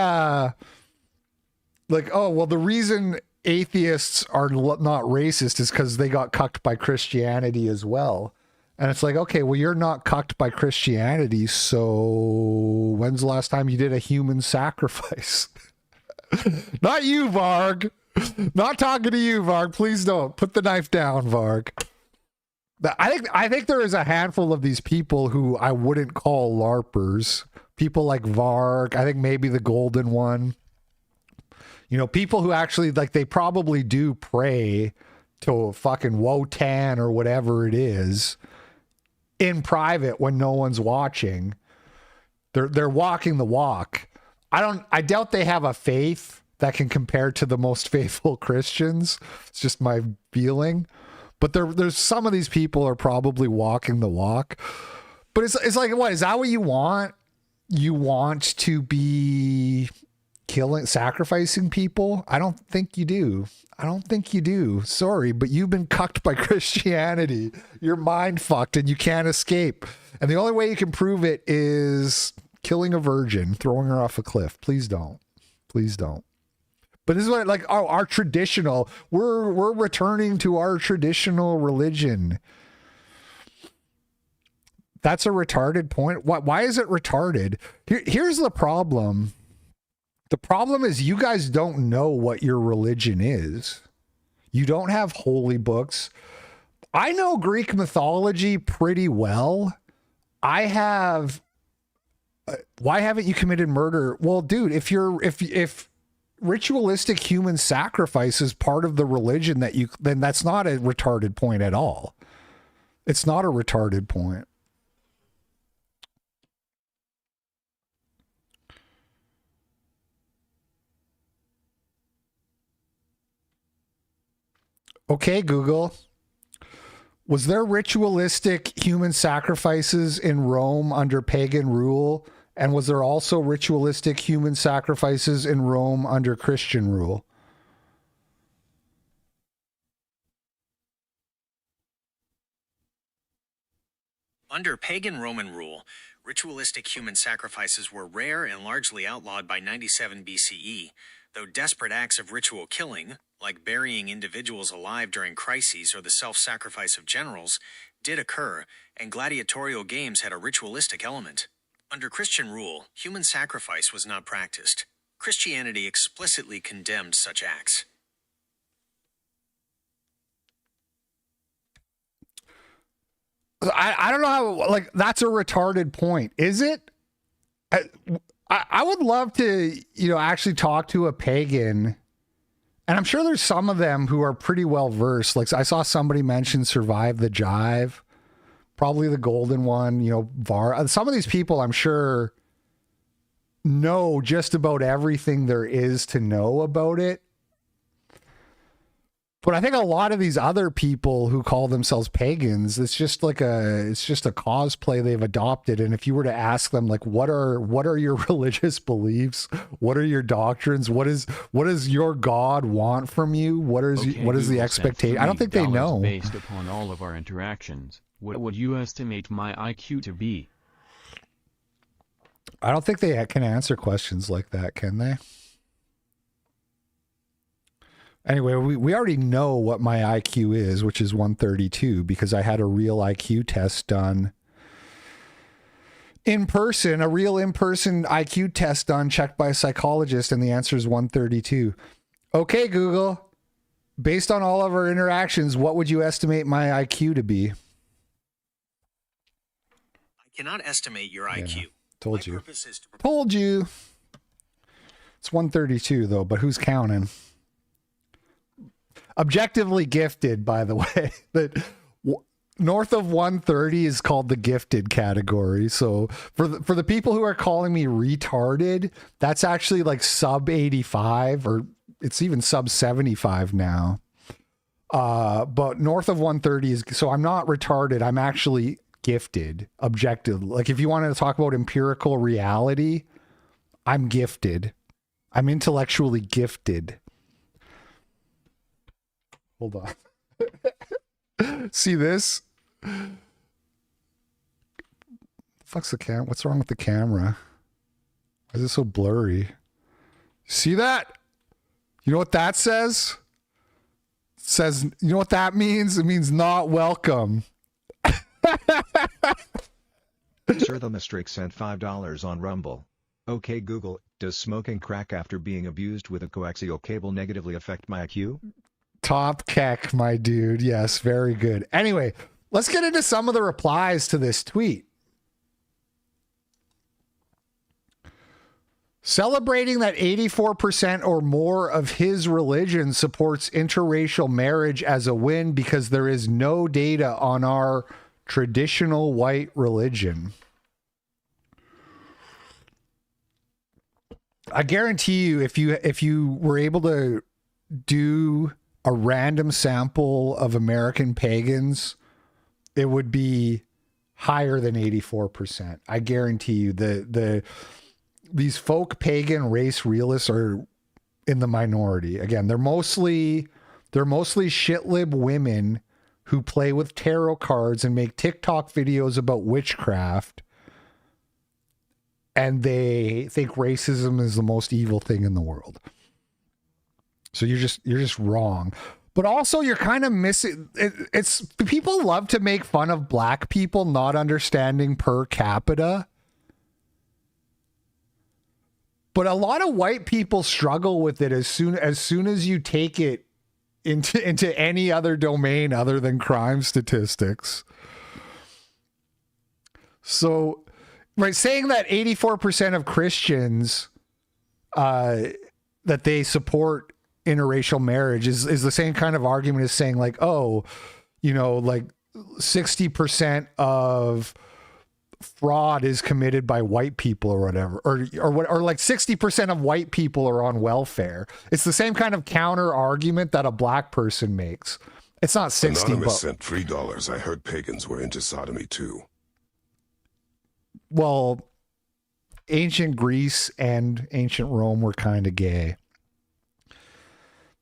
like, oh, well, the reason atheists are not racist is because they got cucked by Christianity as well. And it's like, okay, well, you're not cucked by Christianity, so when's the last time you did a human sacrifice? Not you, Varg. Not talking to you, Varg. Please don't. Put the knife down, Varg. I think there is a handful of these people who I wouldn't call LARPers. People like Varg. I think maybe the Golden One. People who actually, like, they probably do pray to fucking Wotan or whatever it is in private when no one's watching. They're walking the walk. I doubt they have a faith that can compare to the most faithful Christians. It's just my feeling. But there's some of these people are probably walking the walk. But it's like, what, is that what you want? You want to be sacrificing people? I don't think you do. Sorry, but you've been cucked by Christianity. You're mind fucked and you can't escape. And the only way you can prove it is killing a virgin, throwing her off a cliff. Please don't. But this is what, like, our traditional, we're returning to our traditional religion. That's a retarded point. Why is it retarded? Here's the problem. The problem is you guys don't know what your religion is. You don't have holy books. I know Greek mythology pretty well. I have. Why haven't you committed murder? Well, dude, if ritualistic human sacrifice is part of the religion then that's not a retarded point at all. It's not a retarded point. Okay, Google. Was there ritualistic human sacrifices in Rome under pagan rule? And was there also ritualistic human sacrifices in Rome under Christian rule? Under pagan Roman rule, ritualistic human sacrifices were rare and largely outlawed by 97 BCE, though desperate acts of ritual killing, like burying individuals alive during crises or the self-sacrifice of generals, did occur, and gladiatorial games had a ritualistic element. Under Christian rule, human sacrifice was not practiced. Christianity explicitly condemned such acts. I don't know how, like, that's a retarded point. Is it? I would love to, actually talk to a pagan. And I'm sure there's some of them who are pretty well versed. Like, I saw somebody mention Survive the Jive, probably the Golden One, Var. Some of these people, I'm sure, know just about everything there is to know about it. But I think a lot of these other people who call themselves pagans, it's just a cosplay they've adopted. And if you were to ask them, like, what are your religious beliefs? What are your doctrines? What does your God want from you? What is the expectation? I don't think they know. Based upon all of our interactions, What would you estimate my IQ to be? I don't think they can answer questions like that, can they? Anyway, we already know what my IQ is, which is 132, because I had a real IQ test done in person, a real in-person IQ test done, checked by a psychologist, and the answer is 132. Okay, Google, based on all of our interactions, what would you estimate my IQ to be? I cannot estimate your IQ. Told you. Told you. It's 132, though, but who's counting? Objectively gifted, by the way. But north of 130 is called the gifted category. So for the people who are calling me retarded, that's actually like sub 85, or it's even sub 75 now. But north of 130 is, so I'm not retarded. I'm actually gifted, objective. Like if you wanted to talk about empirical reality, I'm gifted. I'm intellectually gifted. Hold on. See this? Fuck's the cam? What's wrong with the camera? Why is it so blurry? See that? You know what that says? It says, you know what that means? It means not welcome. Sir the Mistrick sent $5 on Rumble. Okay Google, does smoking crack after being abused with a coaxial cable negatively affect my IQ? Top keck, my dude. Yes, very good. Anyway, let's get into some of the replies to this tweet. Celebrating that 84% or more of his religion supports interracial marriage as a win because there is no data on our traditional white religion. I guarantee you, if you were able to do a random sample of American pagans, it would be higher than 84%. I guarantee you these folk pagan race realists are in the minority. Again, they're mostly shitlib women who play with tarot cards and make TikTok videos about witchcraft. And they think racism is the most evil thing in the world. So you're just wrong. But also you're kind of missing it's people love to make fun of black people not understanding per capita. But a lot of white people struggle with it as soon as you take it into any other domain other than crime statistics. So, right, saying that 84% of Christians that they support interracial marriage is the same kind of argument as saying like, oh, you know, like 60% of fraud is committed by white people or whatever, or like 60% of white people are on welfare. It's the same kind of counter argument that a black person makes. It's not 60. Anonymous sent $3. I heard pagans were into sodomy too. Well, ancient Greece and ancient Rome were kind of gay.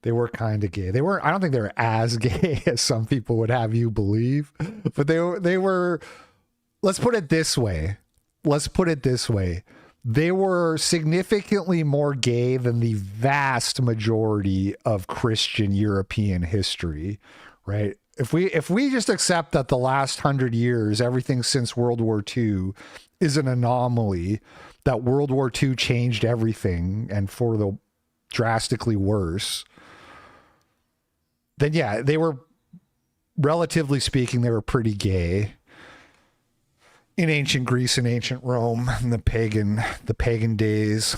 They were kind of gay. They weren't, I don't think they were as gay as some people would have you believe, but they were, let's put it this way. They were significantly more gay than the vast majority of Christian European history, right? If we just accept that the last 100 years, everything since World War II is an anomaly, that World War II changed everything and for the drastically worse, then yeah, they were, relatively speaking, they were pretty gay in ancient Greece and ancient Rome in the pagan days.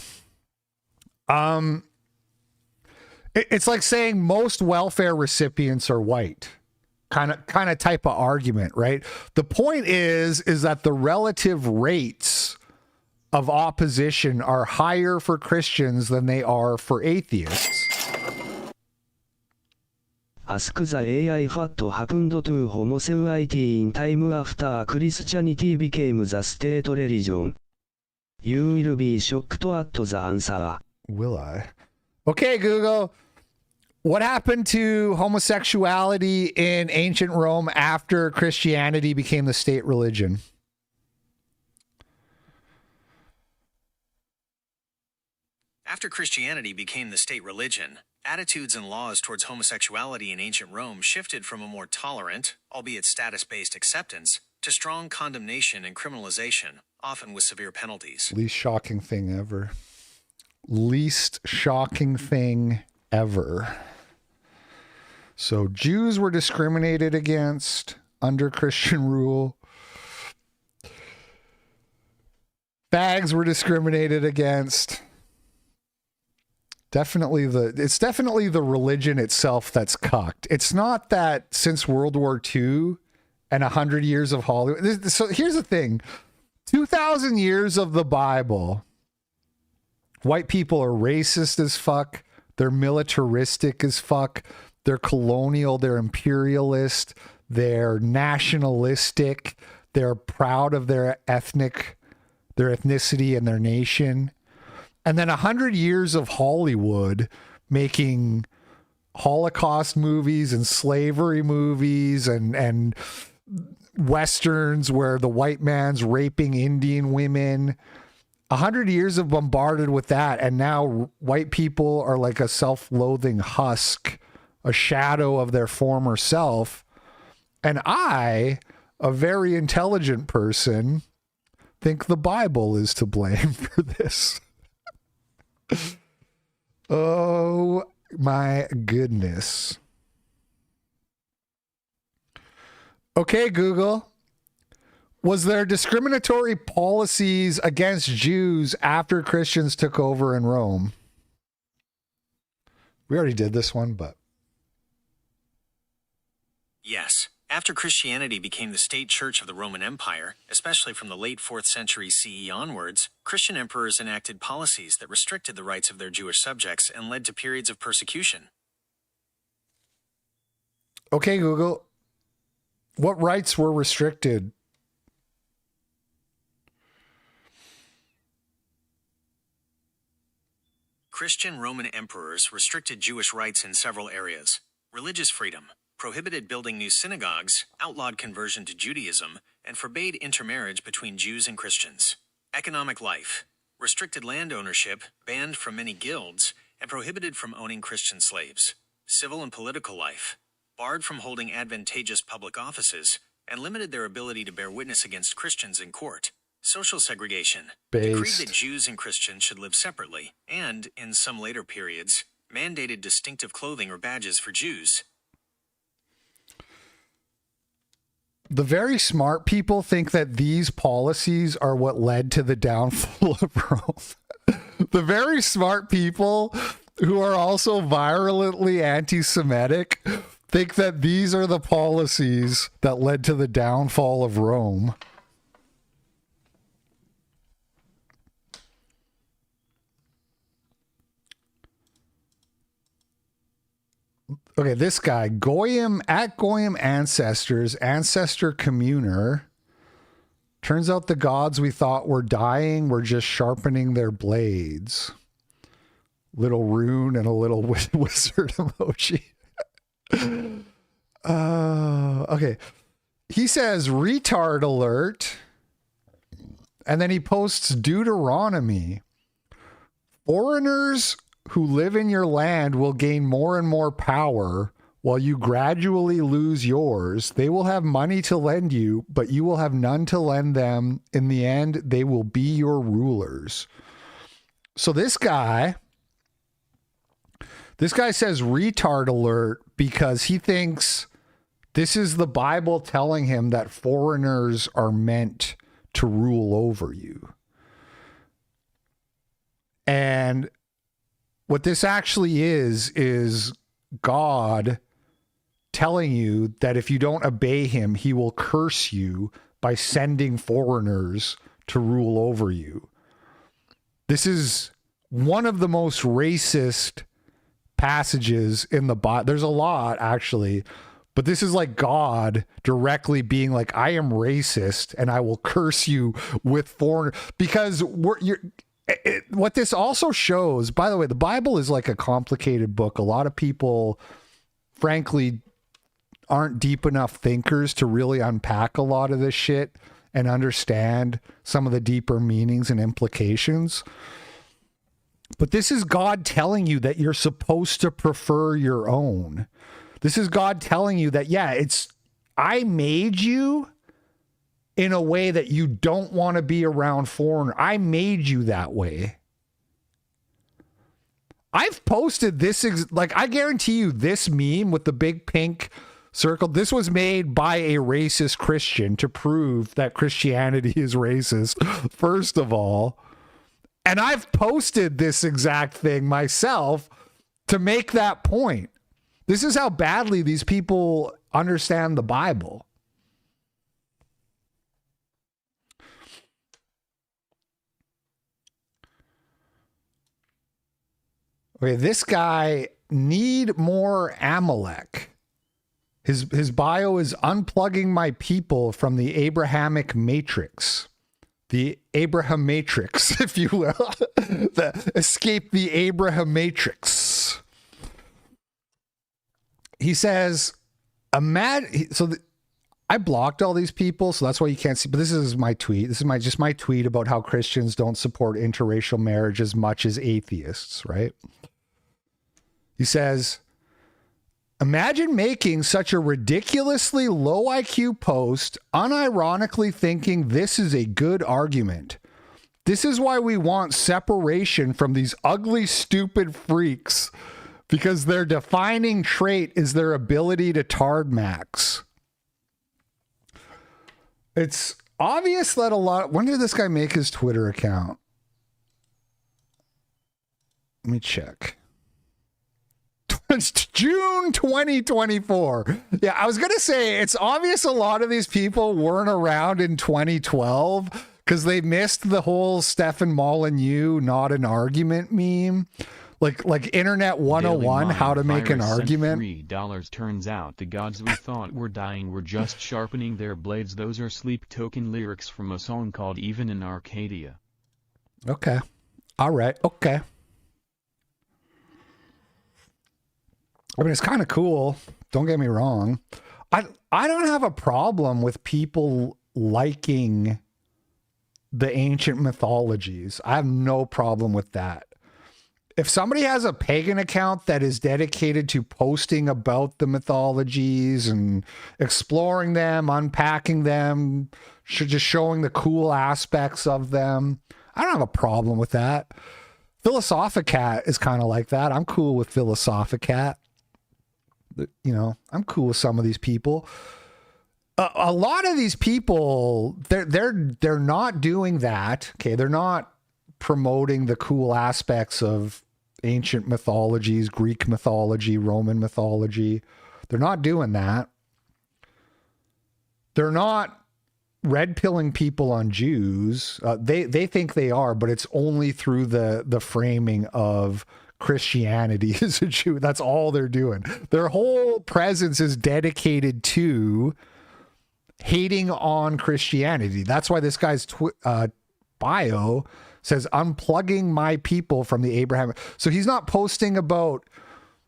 It's like saying most welfare recipients are white. Kind of type of argument, right? The point is that the relative rates of opposition are higher for Christians than they are for atheists. Ask the AI what happened to homosexuality in time after Christianity became the state religion. You will be shocked at the answer. Will I? Okay, Google. What happened to homosexuality in ancient Rome after Christianity became the state religion? After Christianity became the state religion, attitudes and laws towards homosexuality in ancient Rome shifted from a more tolerant, albeit status-based acceptance, to strong condemnation and criminalization, often with severe penalties. Least shocking thing ever. Least shocking thing ever. So Jews were discriminated against under Christian rule. Fags were discriminated against. It's definitely the religion itself that's cucked. It's not that since World War II and 100 years of Hollywood. So here's the thing. 2,000 years of the Bible. White people are racist as fuck. They're militaristic as fuck. They're colonial. They're imperialist. They're nationalistic. They're proud of their ethnicity and their nation. And then 100 years of Hollywood making Holocaust movies and slavery movies and Westerns where the white man's raping Indian women. 100 years of bombarded with that. And now white people are like a self-loathing husk, a shadow of their former self. And I, a very intelligent person, think the Bible is to blame for this. Oh my goodness. Okay, Google. Was there discriminatory policies against Jews after Christians took over in Rome? We already did this one, but. Yes. After Christianity became the state church of the Roman Empire, especially from the late 4th century CE onwards, Christian emperors enacted policies that restricted the rights of their Jewish subjects and led to periods of persecution. Okay, Google. What rights were restricted? Christian Roman emperors restricted Jewish rights in several areas. Religious freedom, prohibited building new synagogues, outlawed conversion to Judaism, and forbade intermarriage between Jews and Christians. Economic life, restricted land ownership, banned from many guilds, and prohibited from owning Christian slaves. Civil and political life, barred from holding advantageous public offices, and limited their ability to bear witness against Christians in court. Social segregation, decreed that Jews and Christians should live separately, and, in some later periods, mandated distinctive clothing or badges for Jews. The very smart people think that these policies are what led to the downfall of Rome. The very smart people who are also virulently anti-Semitic think that these are the policies that led to the downfall of Rome. Okay, this guy, Goyim Ancestors, Ancestor Communer. Turns out the gods we thought were dying were just sharpening their blades. Little rune and a little wizard emoji. Okay. He says, retard alert. And then he posts Deuteronomy. Foreigners who live in your land will gain more and more power while you gradually lose yours. They will have money to lend you, but you will have none to lend them. In the end, they will be your rulers. So this guy says retard alert because he thinks this is the Bible telling him that foreigners are meant to rule over you. And what this actually is God telling you that if you don't obey him, he will curse you by sending foreigners to rule over you. This is one of the most racist passages in the Bible. There's a lot, actually, but this is like God directly being like, I am racist and I will curse you with foreigners because what this also shows, by the way, the Bible is like a complicated book. A lot of people, frankly, aren't deep enough thinkers to really unpack a lot of this shit and understand some of the deeper meanings and implications. But this is God telling you that you're supposed to prefer your own. This is God telling you that, yeah, I made you in a way that you don't want to be around foreigner. I made you that way. I've posted this, I guarantee you this meme with the big pink circle, this was made by a racist Christian to prove that Christianity is racist, first of all. And I've posted this exact thing myself to make that point. This is how badly these people understand the Bible. Okay, this guy need more Amalek. His bio is unplugging my people from the Abrahamic matrix. The Abraham matrix, if you will. Escape the Abraham matrix. He says, I blocked all these people, so that's why you can't see, but this is my tweet. This is just my tweet about how Christians don't support interracial marriage as much as atheists, right? He says, imagine making such a ridiculously low IQ post, unironically thinking this is a good argument. This is why we want separation from these ugly, stupid freaks, because their defining trait is their ability to tard max. It's obvious that when did this guy make his Twitter account? Let me check. It's June 2024. Yeah, I was going to say, it's obvious a lot of these people weren't around in 2012 because they missed the whole Stefan Molyneux not an argument meme. Like Internet 101, how to make an argument. $3 turns out the gods we thought were dying were just sharpening their blades. Those are sleep token lyrics from a song called Even in Arcadia. Okay. All right. Okay. I mean, it's kind of cool. Don't get me wrong. I don't have a problem with people liking the ancient mythologies. I have no problem with that. If somebody has a pagan account that is dedicated to posting about the mythologies and exploring them, unpacking them, just showing the cool aspects of them, I don't have a problem with that. Philosophicat is kind of like that. I'm cool with Philosophicat. You know, I'm cool with some of these people. A lot of these people, they're not doing that. Okay, they're not promoting the cool aspects of ancient mythologies, Greek mythology, Roman mythology. They're not doing that. They're not red pilling people on Jews. They think they are, but it's only through the framing of Christianity as a Jew. That's all they're doing. Their whole presence is dedicated to hating on Christianity. That's why this guy's bio says unplugging my people from the Abraham. So he's not posting about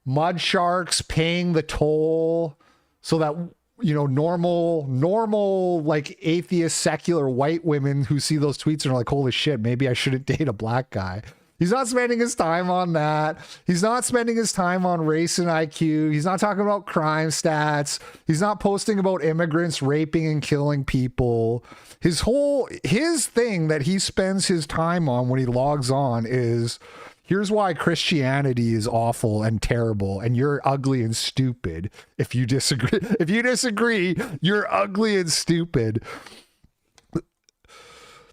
mud sharks paying the toll so that, you know, normal like atheist secular white women who see those tweets and are like, holy shit, maybe I shouldn't date a black guy. He's not spending his time on that. He's not spending his time on race and IQ. He's not talking about crime stats. He's not posting about immigrants raping and killing people. His thing that he spends his time on when he logs on is, here's why Christianity is awful and terrible, and you're ugly and stupid. If you disagree, you're ugly and stupid.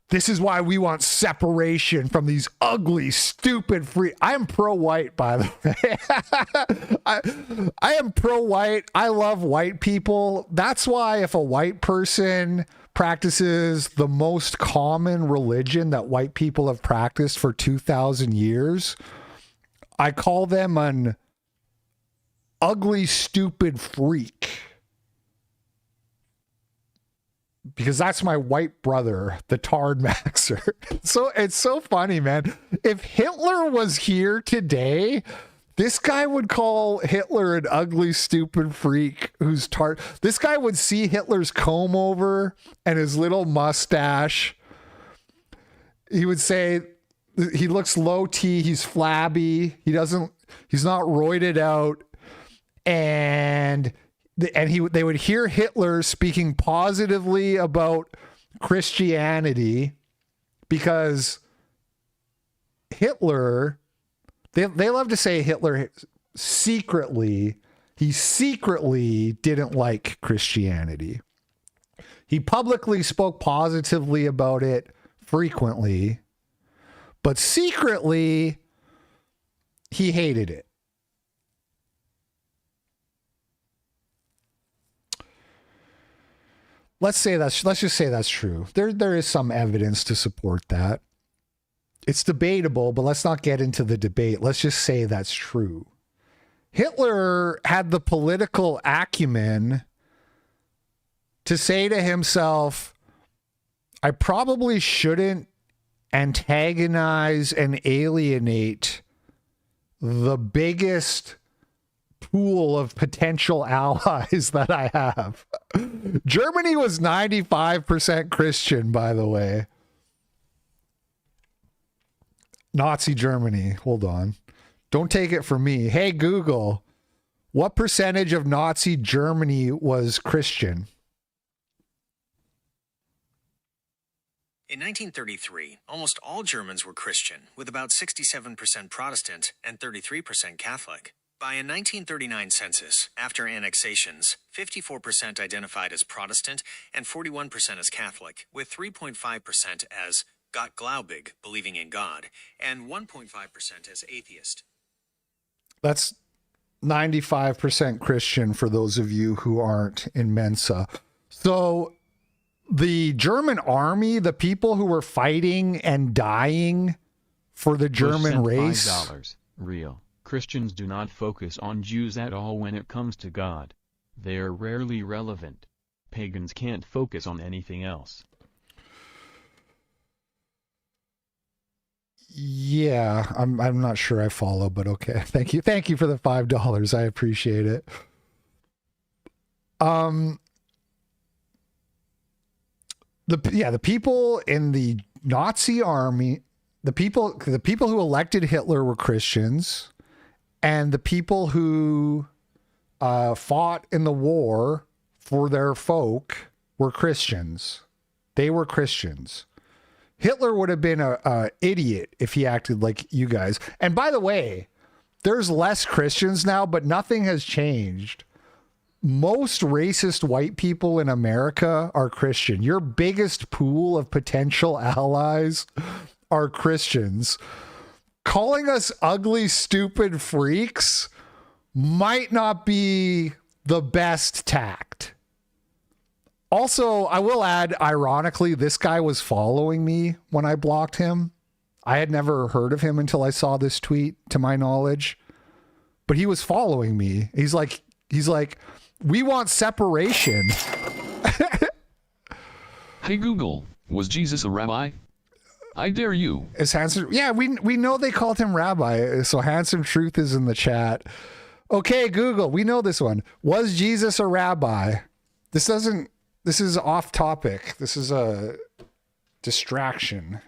This is why we want separation from these ugly, stupid, free. I am pro-white, by the way. I am pro-white. I love white people. That's why if a white person practices the most common religion that white people have practiced for 2,000 years, I call them an ugly, stupid freak. because that's my white brother, the Tard Maxer. So it's so funny, man. If Hitler was here today, this guy would call Hitler an ugly, stupid freak who's tart. This guy would see Hitler's comb over and his little mustache. He would say he looks low T, he's flabby, he's not roided out, and they would hear Hitler speaking positively about Christianity because Hitler, they love to say Hitler secretly didn't like Christianity. He publicly spoke positively about it frequently, but secretly he hated it. Let's just say that's true. There is some evidence to support that. It's debatable, but let's not get into the debate. Let's just say that's true. Hitler had the political acumen to say to himself, I probably shouldn't antagonize and alienate the biggest pool of potential allies that I have. Germany was 95% Christian, by the way. Nazi Germany. Hold on. Don't take it from me. Hey, Google, what percentage of Nazi Germany was Christian? In 1933, almost all Germans were Christian, with about 67% Protestant and 33% Catholic. By a 1939 census, after annexations, 54% identified as Protestant and 41% as Catholic, with 3.5% as Gottgläubig, believing in God, and 1.5% as atheist. That's 95% Christian for those of you who aren't in Mensa. So the German army, the people who were fighting and dying for the German race. $5. Real. Christians do not focus on Jews at all when it comes to God. They are rarely relevant. Pagans can't focus on anything else. Yeah, I'm not sure I follow, but okay. Thank you for the $5. I appreciate it. The people in the Nazi army, the people who elected Hitler were Christians, and the people who fought in the war for their folk were Christians. They were Christians. Hitler would have been a idiot if he acted like you guys. And by the way, there's less Christians now, but nothing has changed. Most racist white people in America are Christian. Your biggest pool of potential allies are Christians. Calling us ugly, stupid freaks might not be the best tact. Also, I will add, ironically, this guy was following me when I blocked him. I had never heard of him until I saw this tweet, to my knowledge. But he was following me. He's like, we want separation. Hey Google, was Jesus a rabbi? I dare you. Is Handsome? Yeah, we know they called him rabbi. So Handsome Truth is in the chat. Okay, Google, we know this one. Was Jesus a rabbi? This is off topic. This is a distraction.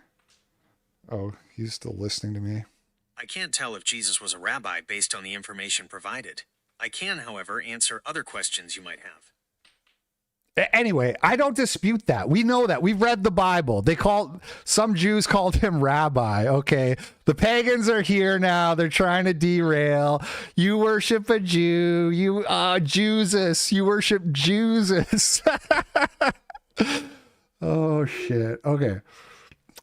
Oh, he's still listening to me. I can't tell if Jesus was a rabbi based on the information provided. I can, however, answer other questions you might have. Anyway, I don't dispute that. We know that. We've read the Bible. Some Jews called him rabbi. Okay. The pagans are here now. They're trying to derail. You worship a Jew. You Jesus. You worship Jesus. Oh shit. Okay.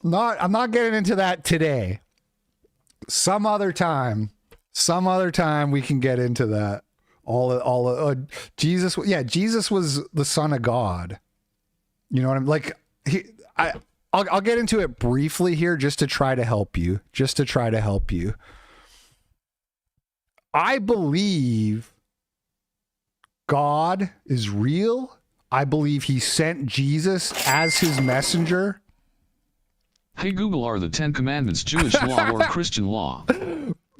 I'm not getting into that today. Some other time we can get into that. Jesus. Yeah, Jesus was the Son of God. You know what I'm like? I'll get into it briefly here just to try to help you. I believe God is real. I believe he sent Jesus as his messenger. Hey Google, are the 10 Commandments Jewish law or Christian law?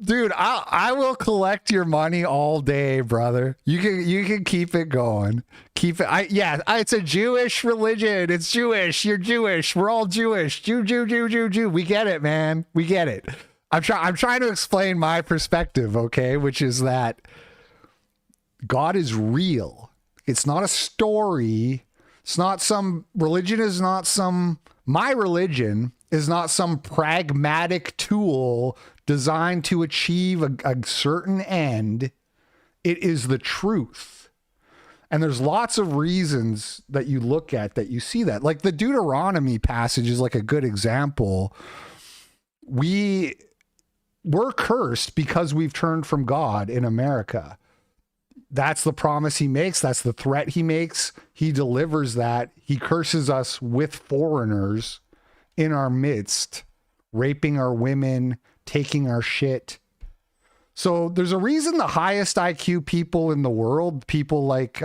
Dude, I will collect your money all day, brother. You can keep it going. Keep it. It's a Jewish religion. It's Jewish. You're Jewish. We're all Jewish. Jew. We get it, man. We get it. I'm trying to explain my perspective, okay, which is that God is real. It's not a story. It's not some religion is not some my religion is not some pragmatic tool designed to achieve a certain end. It is the truth. And there's lots of reasons that you look at that you see that. Like the Deuteronomy passage is like a good example. We're cursed because we've turned from God in America. That's the promise he makes. That's the threat he makes. He delivers that. He curses us with foreigners in our midst, raping our women, taking our shit. So there's a reason the highest IQ people in the world, people like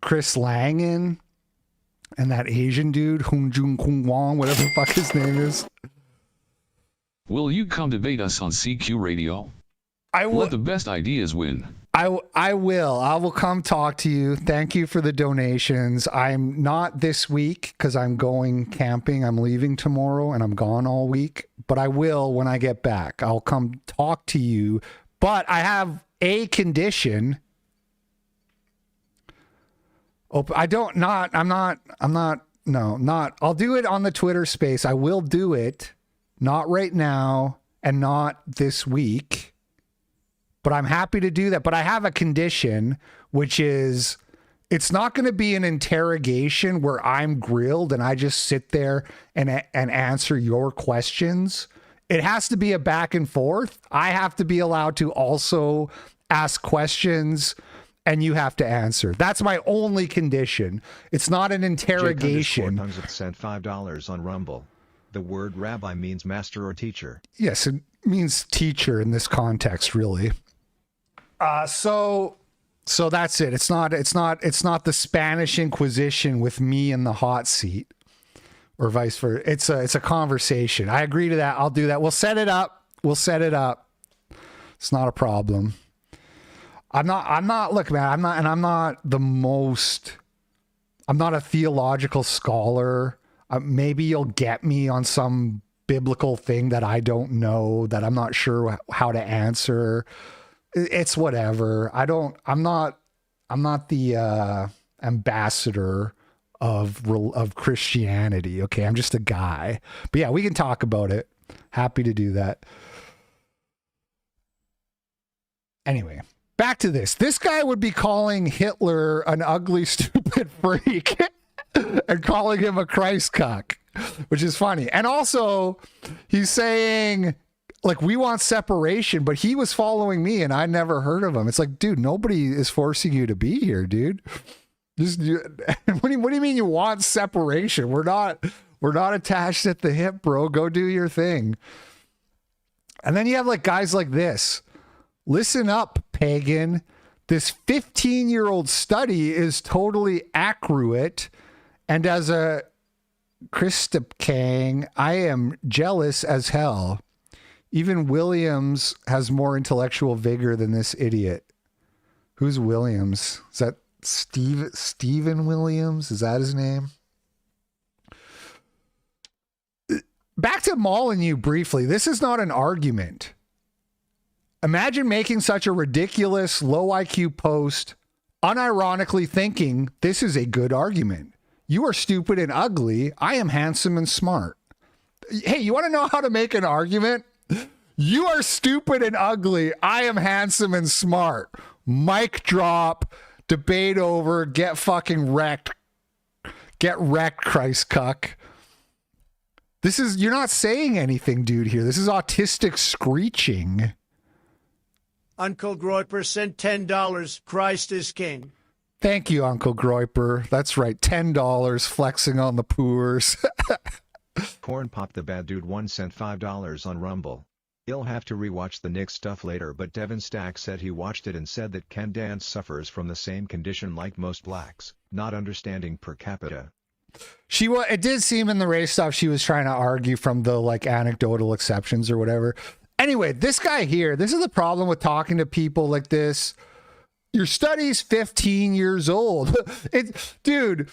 Chris Langan and that Asian dude, Hung Jun Kung Wong, whatever the fuck his name is. Will you come debate us on CQ Radio? I will. Let the best ideas win. I will. I will come talk to you. Thank you for the donations. I'm not this week because I'm going camping. I'm leaving tomorrow and I'm gone all week. But I will when I get back. I'll come talk to you. But I have a condition. I'll do it on the Twitter space. I will do it. Not right now and not this week. But I'm happy to do that. But I have a condition, which is it's not going to be an interrogation where I'm grilled and I just sit there and answer your questions. It has to be a back and forth. I have to be allowed to also ask questions and you have to answer. That's my only condition. It's not an interrogation. Jake sent $5 on Rumble. The word rabbi means master or teacher. Yes, it means teacher in this context, really. So that's it. It's not the Spanish Inquisition with me in the hot seat or vice versa. It's a conversation. I agree to that. I'll do that. We'll set it up. It's not a problem. I'm not look, man, I'm not a theological scholar. Maybe you'll get me on some biblical thing that I don't know, that I'm not sure how to answer. It's whatever. I'm not the ambassador of Christianity. Okay. I'm just a guy, but yeah, we can talk about it. Happy to do that. Anyway, back to this. This guy would be calling Hitler an ugly, stupid freak and calling him a Christ cuck, which is funny. And also he's saying, like, we want separation, but he was following me and I never heard of him. It's like, dude, nobody is forcing you to be here, dude. What do you mean you want separation? We're not attached at the hip, bro. Go do your thing. And then you have like guys like this. Listen up, pagan. This 15-year-old study is totally accurate. And as a Christopkang, I am jealous as hell. Even Williams has more intellectual vigor than this idiot. Who's Williams? Is that Stephen Williams? Is that his name? Back to Molyneux briefly. This is not an argument. Imagine making such a ridiculous low IQ post, unironically thinking this is a good argument. You are stupid and ugly. I am handsome and smart. Hey, you want to know how to make an argument? You are stupid and ugly. I am handsome and smart. Mic drop. Debate over. Get fucking wrecked. Get wrecked, Christ cuck. You're not saying anything, dude, here. This is autistic screeching. Uncle Groiper sent $10. Christ is king. Thank you, Uncle Groiper. That's right. $10 flexing on the poors. Corn Pop the Bad Dude 1 sent $5 on Rumble. You'll have to rewatch the Nick stuff later, but Devin Stack said he watched it and said that Ken Dance suffers from the same condition like most blacks, not understanding per capita. It did seem in the race stuff she was trying to argue from the like anecdotal exceptions or whatever. Anyway, this guy here, this is the problem with talking to people like this. Your study's 15 years old. Dude,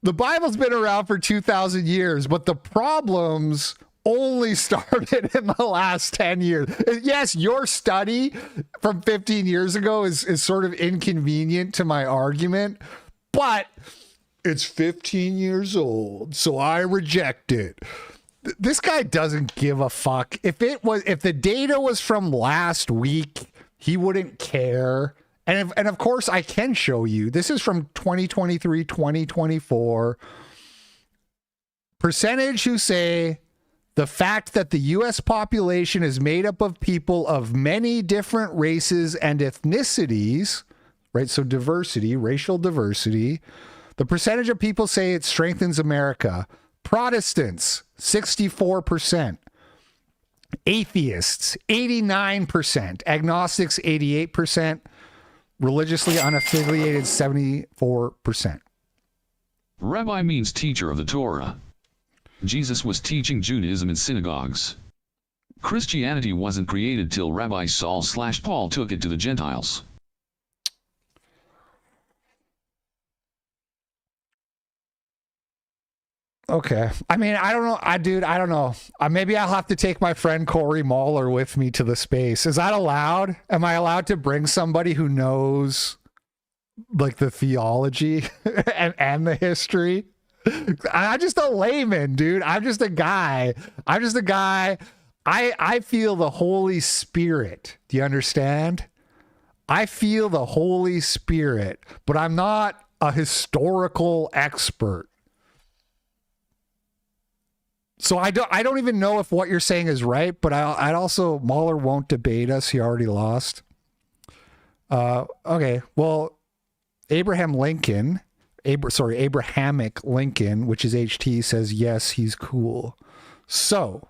the Bible's been around for 2,000 years, but the problems only started in the last 10 years. Yes, your study from 15 years ago is sort of inconvenient to my argument, but it's 15 years old, so I reject it. This guy doesn't give a fuck. If the data was from last week, he wouldn't care. And of course I can show you. This is from 2023, 2024. Percentage who say the fact that the US population is made up of people of many different races and ethnicities, right? So diversity, racial diversity. The percentage of people say it strengthens America. Protestants, 64%. Atheists, 89%. Agnostics, 88%. Religiously unaffiliated, 74%. Rabbi means teacher of the Torah. Jesus was teaching Judaism in synagogues. Christianity wasn't created till Rabbi Saul/Paul took it to the Gentiles. Okay. I mean, I don't know. I don't know. Maybe I'll have to take my friend Corey Mahler with me to the space. Is that allowed? Am I allowed to bring somebody who knows like the theology and the history? I'm just a layman, dude. I'm just a guy. I feel the Holy Spirit. Do you understand? I feel the Holy Spirit, but I'm not a historical expert. So I don't even know if what you're saying is right, but I'd also, Mahler won't debate us. He already lost. Okay. Well, Abrahamic Lincoln, which is HT, says, yes, he's cool. So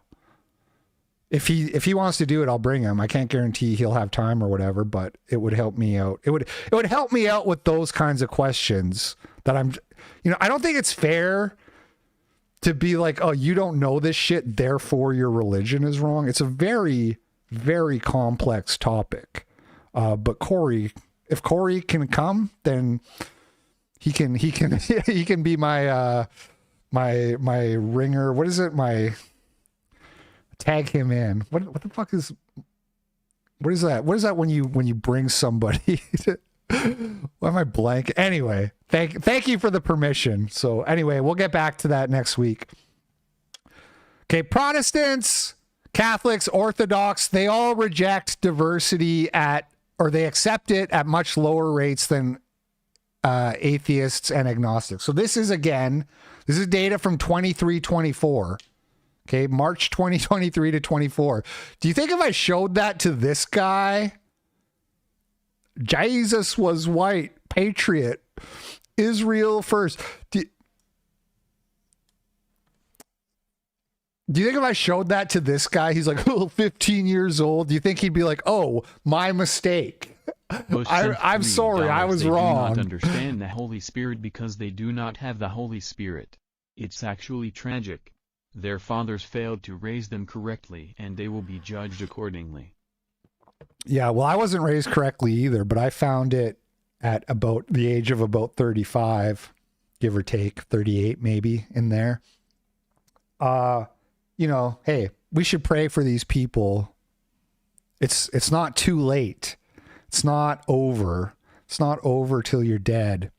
if he wants to do it, I'll bring him. I can't guarantee he'll have time or whatever, but it would help me out. It would help me out with those kinds of questions that I don't think it's fair to be like, oh, you don't know this shit, therefore your religion is wrong. It's a very, very complex topic. But if Corey can come, then he can be my ringer. What is it? Tag him in. What the fuck is? What is that? What is that when you bring somebody? Why am I blank? Anyway, thank you for the permission. So anyway, we'll get back to that next week. Okay, Protestants, Catholics, Orthodox, they all reject diversity or they accept it at much lower rates than atheists and agnostics. So this is data from 23-24. Okay, March 2023 to 24. Do you think if I showed that to this guy, Jesus was white, patriot, Israel first. Do you think if I showed that to this guy, he's like, 15 years old, do you think he'd be like, oh, my mistake? I'm sorry, I was wrong. They do not understand the Holy Spirit because they do not have the Holy Spirit. It's actually tragic. Their fathers failed to raise them correctly, and they will be judged accordingly. Yeah, well, I wasn't raised correctly either, but I found it at about the age of about 35, give or take, 38 maybe in there. Hey, we should pray for these people. It's not too late. It's not over. It's not over till you're dead.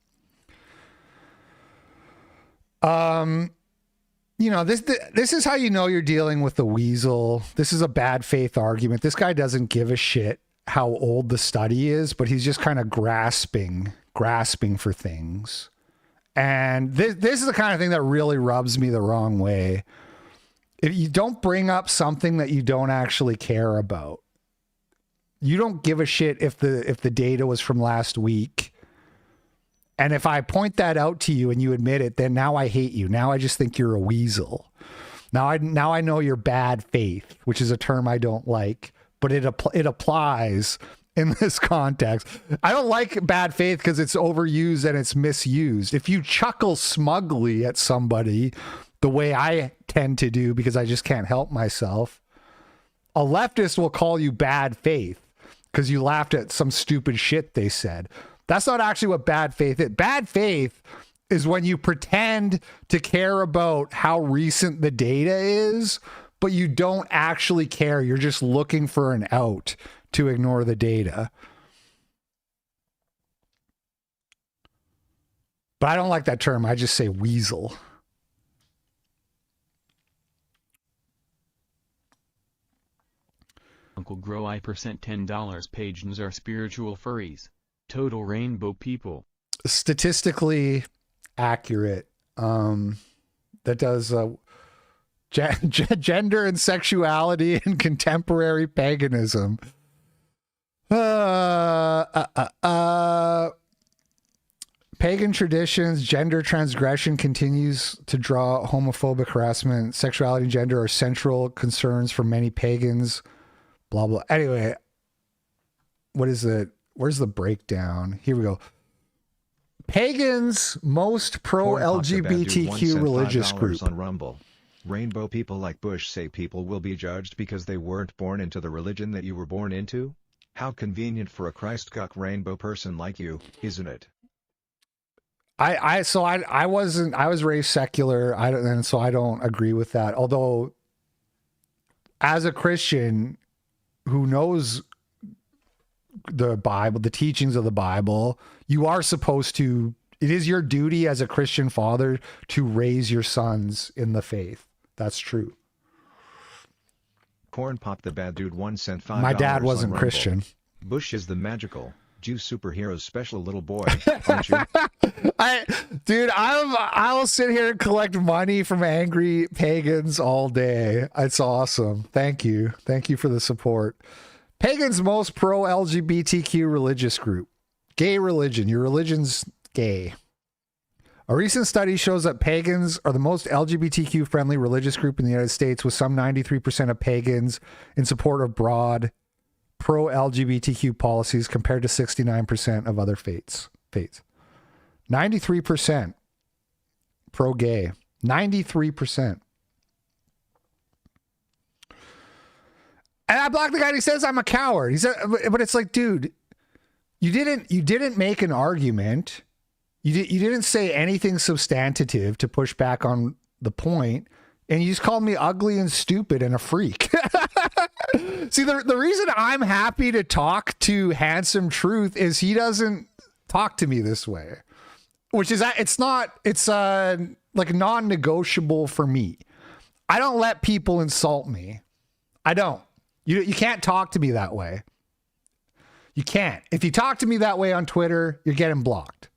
This is how you know you're dealing with the weasel. This is a bad faith argument. This guy doesn't give a shit how old the study is, but he's just kind of grasping for things. And this is the kind of thing that really rubs me the wrong way. If you don't bring up something that you don't actually care about, you don't give a shit if the data was from last week. And if I point that out to you and you admit it, then now I hate you. Now I just think you're a weasel. Now I know you're bad faith, which is a term I don't like, but it applies in this context. I don't like bad faith because it's overused and it's misused. If you chuckle smugly at somebody, the way I tend to do because I just can't help myself, a leftist will call you bad faith because you laughed at some stupid shit they said. That's not actually what bad faith is. Bad faith is when you pretend to care about how recent the data is, but you don't actually care. You're just looking for an out to ignore the data. But I don't like that term. I just say weasel. Uncle Grow I % $10 Pagans are spiritual furries. Total rainbow people. Statistically accurate. That does gender and sexuality in contemporary paganism. Pagan traditions, gender transgression continues to draw homophobic harassment. Sexuality and gender are central concerns for many pagans. Blah, blah. Anyway, what is it? Where's the breakdown? Here we go. Pagans, most pro-LGBTQ religious group. On Rumble. Rainbow people like Bush say people will be judged because they weren't born into the religion that you were born into? How convenient for a Christ-cuck rainbow person like you, isn't it? I was raised secular, and so I don't agree with that. Although, as a Christian who knows the Bible, the teachings of the Bible, you are supposed to, it is your duty as a Christian father to raise your sons in the faith. That's true. Corn Pop the Bad Dude 1 sent $5. My dad wasn't Christian. Bush is the magical Jew superhero's special little boy, aren't you? I will sit here and collect money from angry pagans all day. It's awesome. Thank you. Thank you for the support. Pagans' most pro-LGBTQ religious group. Gay religion. Your religion's gay. A recent study shows that pagans are the most LGBTQ-friendly religious group in the United States, with some 93% of pagans in support of broad pro-LGBTQ policies compared to 69% of other faiths. 93% pro-gay. 93%. And I blocked the guy who says I'm a coward. He said, but it's like, dude, you didn't make an argument. You didn't say anything substantive to push back on the point, and you just called me ugly and stupid and a freak. See, the reason I'm happy to talk to Handsome Truth is he doesn't talk to me this way, which is it's like non-negotiable for me. I don't let people insult me. I don't. You can't talk to me that way. You can't. If you talk to me that way on Twitter, you're getting blocked.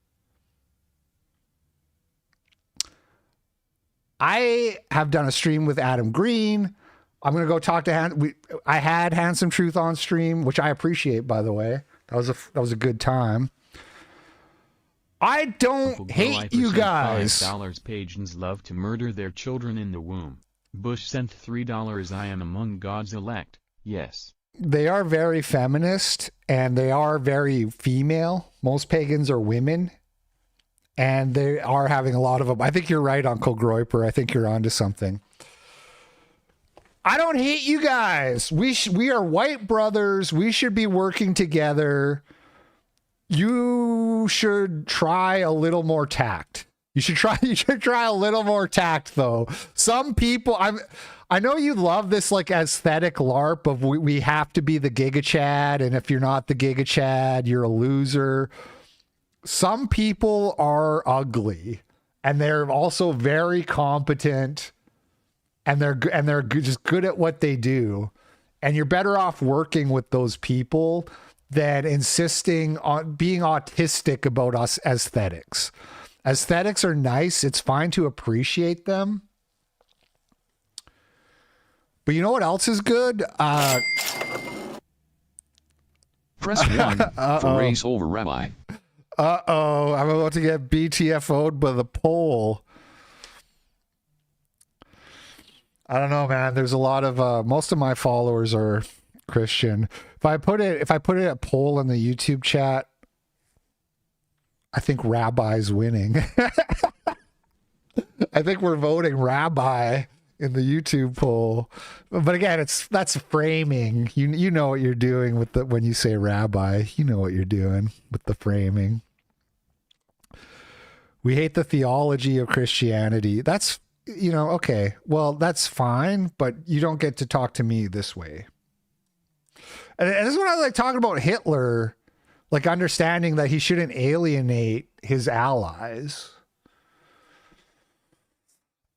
I have done a stream with Adam Green. I'm going to go talk to I had Handsome Truth on stream, which I appreciate, by the way. That was a good time. I don't hate you guys. $5 Pagans love to murder their children in the womb. Bush sent $3. I am among God's elect. Yes. They are very feminist and they are very female. Most pagans are women. And they are having a lot of them. I think you're right, Uncle Groiper. I think you're onto something. I don't hate you guys. We are white brothers. We should be working together. You should try a little more tact. You should try a little more tact, though. Some people, I know you love this like aesthetic LARP of we have to be the Giga Chad, and if you're not the Giga Chad, you're a loser. Some people are ugly, and they're also very competent, and they're just good at what they do. And you're better off working with those people than insisting on being autistic about us aesthetics. Aesthetics are nice. It's fine to appreciate them. But you know what else is good? Press 1 for race over rabbi. Uh-oh, I'm about to get BTFO'd by the poll. I don't know, man. There's a lot of most of my followers are Christian. If I put it at poll in the YouTube chat, I think Rabbi's winning. I think we're voting Rabbi in the YouTube poll. But again, that's framing. You know what you're doing with the when you say Rabbi. You know what you're doing with the framing. We hate the theology of Christianity. That's, okay. Well, that's fine, but you don't get to talk to me this way. And this is what I like talking about Hitler, like understanding that he shouldn't alienate his allies.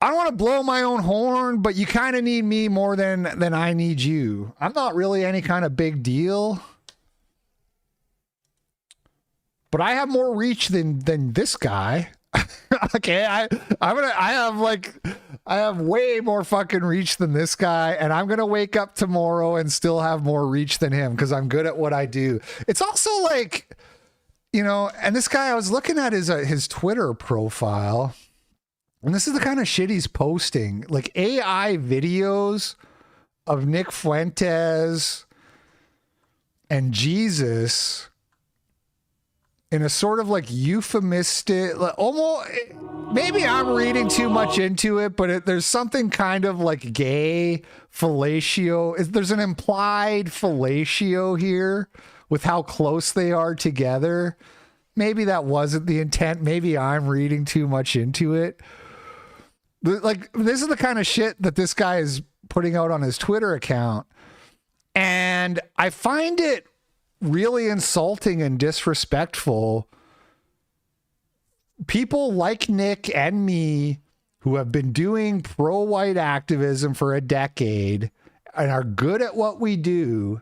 I don't want to blow my own horn, but you kind of need me more than I need you. I'm not really any kind of big deal. But I have more reach than this guy. Okay, I have way more fucking reach than this guy, and I'm gonna wake up tomorrow and still have more reach than him because I'm good at what I do. It's also like, and this guy, I was looking at his Twitter profile, and this is the kind of shit he's posting, like AI videos of Nick Fuentes and Jesus in a sort of like euphemistic, almost, maybe I'm reading too much into it, but there's something kind of like gay fellatio. There's an implied fellatio here with how close they are together. Maybe that wasn't the intent. Maybe I'm reading too much into it. Like, this is the kind of shit that this guy is putting out on his Twitter account. And I find it really insulting and disrespectful. People like Nick and me who have been doing pro-white activism for a decade and are good at what we do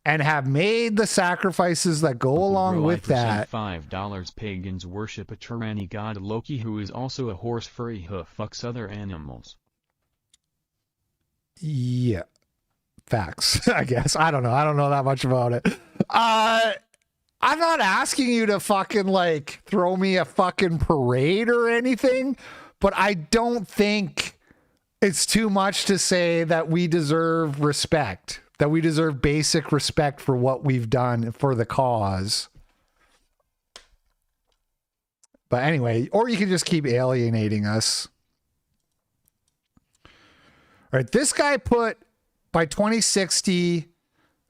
and have made the sacrifices that go along with that. $5 Pagans worship a tyranny god Loki who is also a horse furry who fucks other animals. Yeah. Facts, I guess. I don't know. I don't know that much about it. I'm not asking you to fucking like throw me a fucking parade or anything, but I don't think it's too much to say that we deserve respect, that we deserve basic respect for what we've done for the cause. But anyway, or you can just keep alienating us. All right, this guy put, by 2060,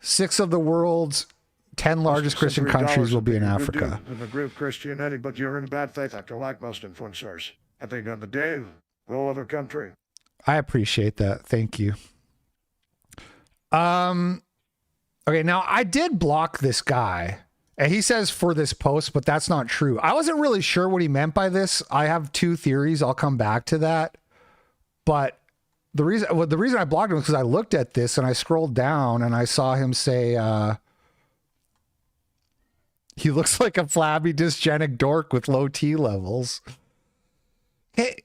6 of the world's 10 largest Christian countries will be in Africa. In the group Christianity, but you're in bad faith after like most influencers. I think on the day, all other country. I appreciate that. Thank you. Okay, now I did block this guy. And he says for this post, but that's not true. I wasn't really sure what he meant by this. I have 2 theories. I'll come back to that. But the reason I blocked him was because I looked at this and I scrolled down and I saw him say, he looks like a flabby, dysgenic dork with low T levels. Hey,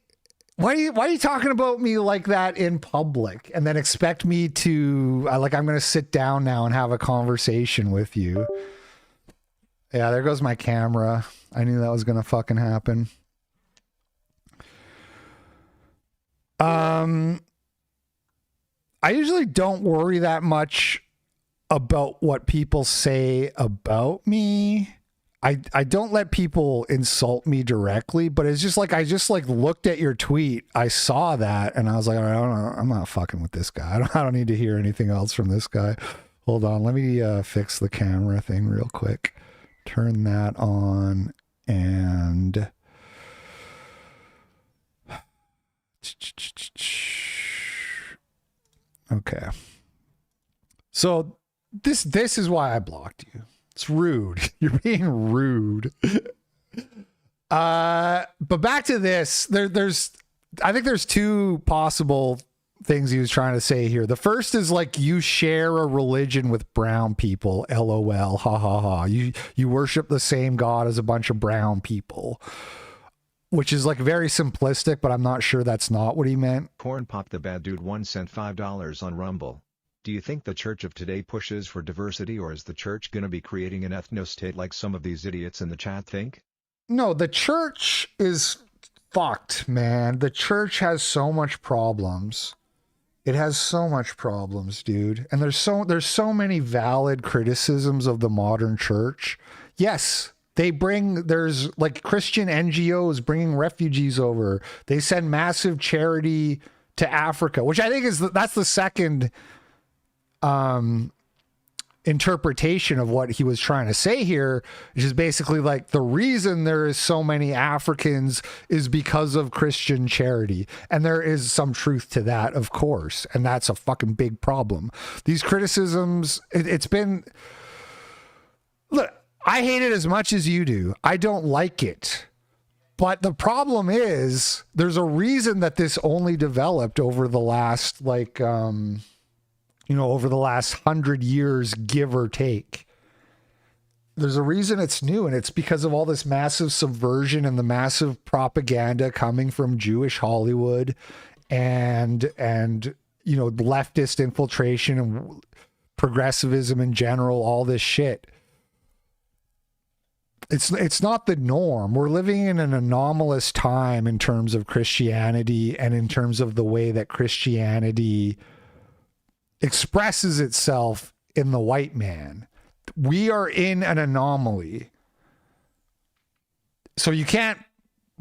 why are you talking about me like that in public and then expect me to, I'm going to sit down now and have a conversation with you? Yeah, there goes my camera. I knew that was going to fucking happen. I usually don't worry that much about what people say about me. I don't let people insult me directly, but it's just like, I just like looked at your tweet. I saw that and I was like, I don't know, I'm not fucking with this guy. I don't need to hear anything else from this guy. Hold on. Let me fix the camera thing real quick. Turn that on and okay. So this is why I blocked you. It's rude. You're being rude. But back to this. I think there's 2 possible things he was trying to say here. The first is like, you share a religion with brown people. LOL. Ha ha ha. You worship the same God as a bunch of brown people. Which is like very simplistic, but I'm not sure that's not what he meant. Corn Pop the Bad Dude once sent $5 on Rumble. Do you think the church of today pushes for diversity, or is the church gonna be creating an ethno-state like some of these idiots in the chat think? No, the church is fucked, man. The church has so much problems. It has so much problems, dude. And there's so many valid criticisms of the modern church. Yes, there's like Christian NGOs bringing refugees over. They send massive charity to Africa, which I think that's the second interpretation of what he was trying to say here, which is basically like the reason there is so many Africans is because of Christian charity. And there is some truth to that, of course. And that's a fucking big problem. These criticisms, it's been, look, I hate it as much as you do. I don't like it. But the problem is there's a reason that this only developed over the last over the last 100 years, give or take. There's a reason it's new, and it's because of all this massive subversion and the massive propaganda coming from Jewish Hollywood and leftist infiltration and progressivism in general, all this shit. It's not the norm. We're living in an anomalous time in terms of Christianity and in terms of the way that Christianity expresses itself in the white man. We are in an anomaly. So you can't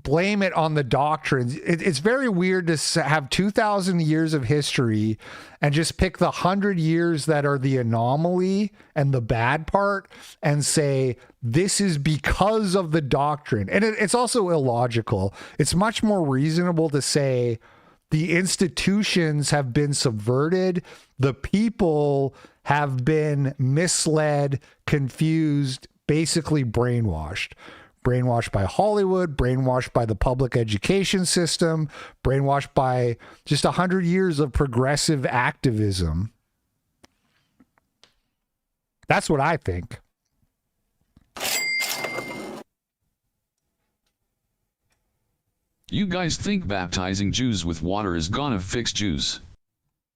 blame it on the doctrines. It's very weird to have 2,000 years of history and just pick the 100 years that are the anomaly and the bad part and say, this is because of the doctrine. And it's also illogical. It's much more reasonable to say, the institutions have been subverted. The people have been misled, confused, basically brainwashed. Brainwashed by Hollywood, brainwashed by the public education system, brainwashed by just 100 years of progressive activism. That's what I think. You guys think baptizing Jews with water is gonna fix Jews.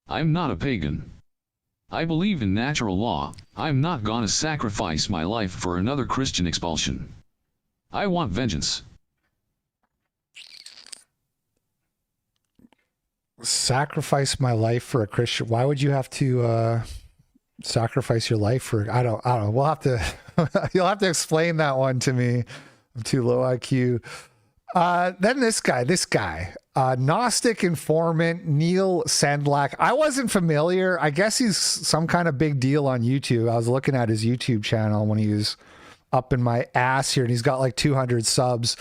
I'm not a pagan. I believe in natural law. I'm not gonna sacrifice my life for another Christian expulsion. I want vengeance. Sacrifice my life for a Christian? Why would you have to sacrifice your life for? I don't know. We'll have to. You'll have to explain that one to me. I'm too low IQ. Then this guy, Gnostic informant Neil Sandlak. I wasn't familiar. I guess he's some kind of big deal on YouTube. I was looking at his YouTube channel when he was up in my ass here, and he's got like 200 subs.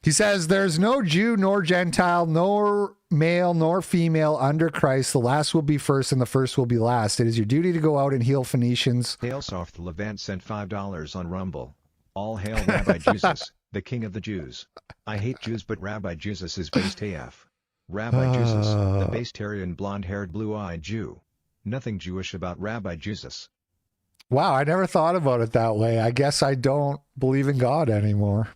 He says, there's no Jew nor Gentile, nor male nor female under Christ. The last will be first and the first will be last. It is your duty to go out and heal Phoenicians. Hail Soft Levant sent $5 on Rumble. All hail Rabbi Jesus, the King of the Jews. I hate Jews, but Rabbi Jesus is based AF. Rabbi Jesus, the Bastarian blonde-haired blue-eyed Jew. Nothing Jewish about Rabbi Jesus. Wow, I never thought about it that way. I guess I don't believe in God anymore.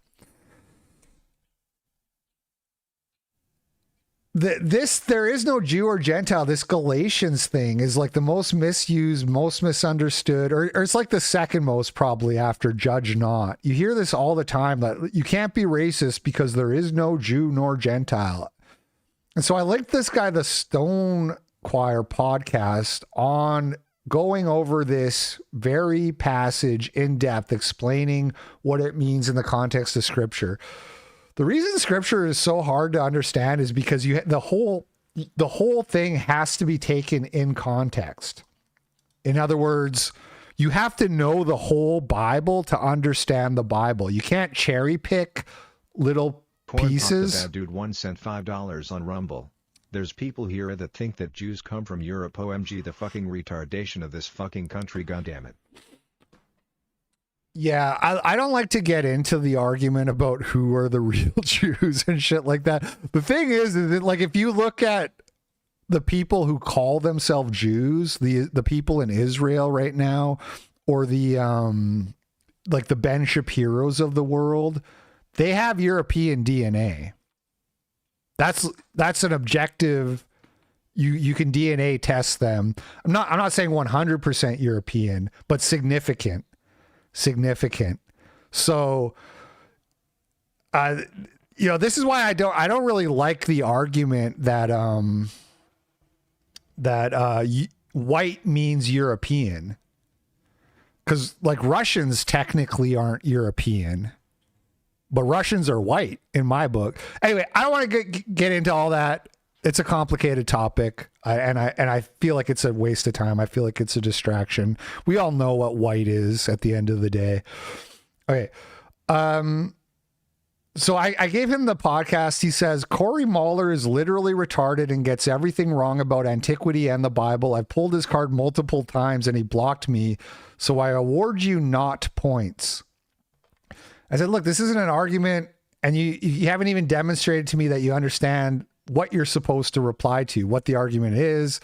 There is no Jew or Gentile. This Galatians thing is like the most misused, most misunderstood, or it's like the second most probably after judge not. You hear this all the time, that you can't be racist because there is no Jew nor Gentile. And so I linked this guy, the Stone Choir podcast, on going over this very passage in depth, explaining what it means in the context of Scripture. The reason Scripture is so hard to understand is because the whole thing has to be taken in context. In other words, you have to know the whole Bible to understand the Bible. You can't cherry pick little pieces. Bad Dude 1 sent $5 on Rumble. There's people here that think that Jews come from Europe. OMG, the fucking retardation of this fucking country, goddammit. Yeah, I don't like to get into the argument about who are the real Jews and shit like that. The thing is that, like, if you look at the people who call themselves Jews, the people in Israel right now, or the like the Ben Shapiros of the world, they have European DNA. That's an objective. You can DNA test them. I'm not saying 100% European, but significant. So this is why I don't really like the argument that white means European. Because like Russians technically aren't European, but Russians are white in my book. Anyway, I don't want to get into all that. It's a complicated topic, and I feel like it's a waste of time. I feel like it's a distraction. We all know what white is at the end of the day. Okay. So I gave him the podcast. He says, Corey Mahler is literally retarded and gets everything wrong about antiquity and the Bible. I've pulled his card multiple times and he blocked me. So I award you not points. I said, look, this isn't an argument, and you haven't even demonstrated to me that you understand what you're supposed to reply to, what the argument is.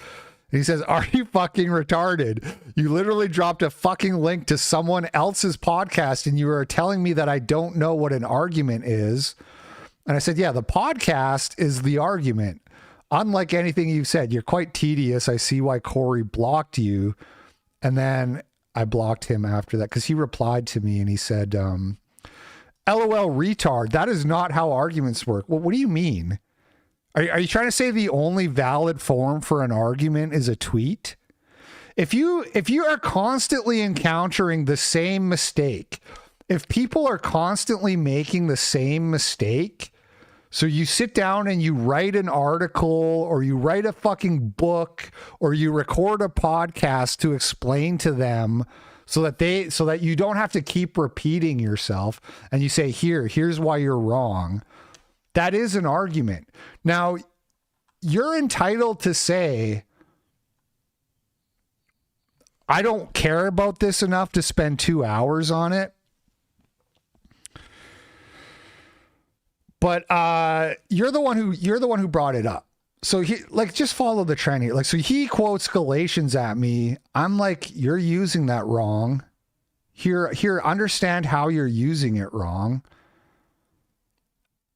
And he says, are you fucking retarded? You literally dropped a fucking link to someone else's podcast and you are telling me that I don't know what an argument is. And I said, yeah, the podcast is the argument. Unlike anything you've said, you're quite tedious. I see why Corey blocked you. And then I blocked him after that because he replied to me and he said, LOL retard. That is not how arguments work. Well, what do you mean? Are you trying to say the only valid form for an argument is a tweet? If you are constantly encountering the same mistake, if people are constantly making the same mistake, so you sit down and you write an article or you write a fucking book or you record a podcast to explain to them so that you don't have to keep repeating yourself, and you say, here's why you're wrong. That is an argument. Now, you're entitled to say, I don't care about this enough to spend 2 hours on it. But you're the one who brought it up. So just follow the trend here. So he quotes Galatians at me. I'm like, you're using that wrong. Here, understand how you're using it wrong.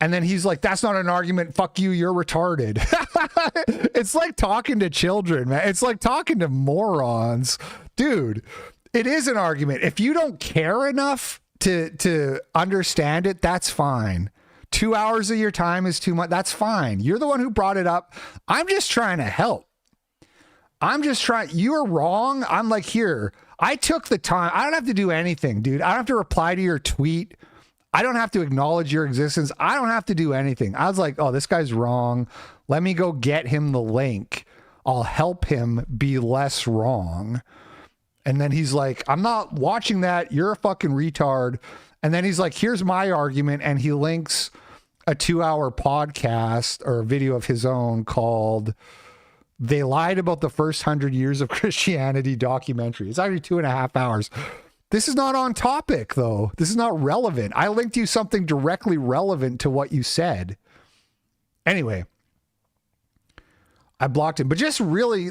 And then he's like, that's not an argument. Fuck you. You're retarded. It's like talking to children, man. It's like talking to morons. Dude, it is an argument. If you don't care enough to understand it, that's fine. 2 hours of your time is too much. That's fine. You're the one who brought it up. I'm just trying to help. You're wrong. I'm like, here, I took the time. I don't have to do anything, dude. I don't have to reply to your tweet. I don't have to acknowledge your existence. I don't have to do anything. I was like, oh, this guy's wrong. Let me go get him the link. I'll help him be less wrong. And then he's like, I'm not watching that. You're a fucking retard. And then he's like, here's my argument. And he links a 2-hour podcast or a video of his own called They Lied About the First 100 Years of Christianity documentary. It's actually 2.5 hours. This is not on topic, though. This is not relevant. I linked you something directly relevant to what you said. Anyway, I blocked him. But just really,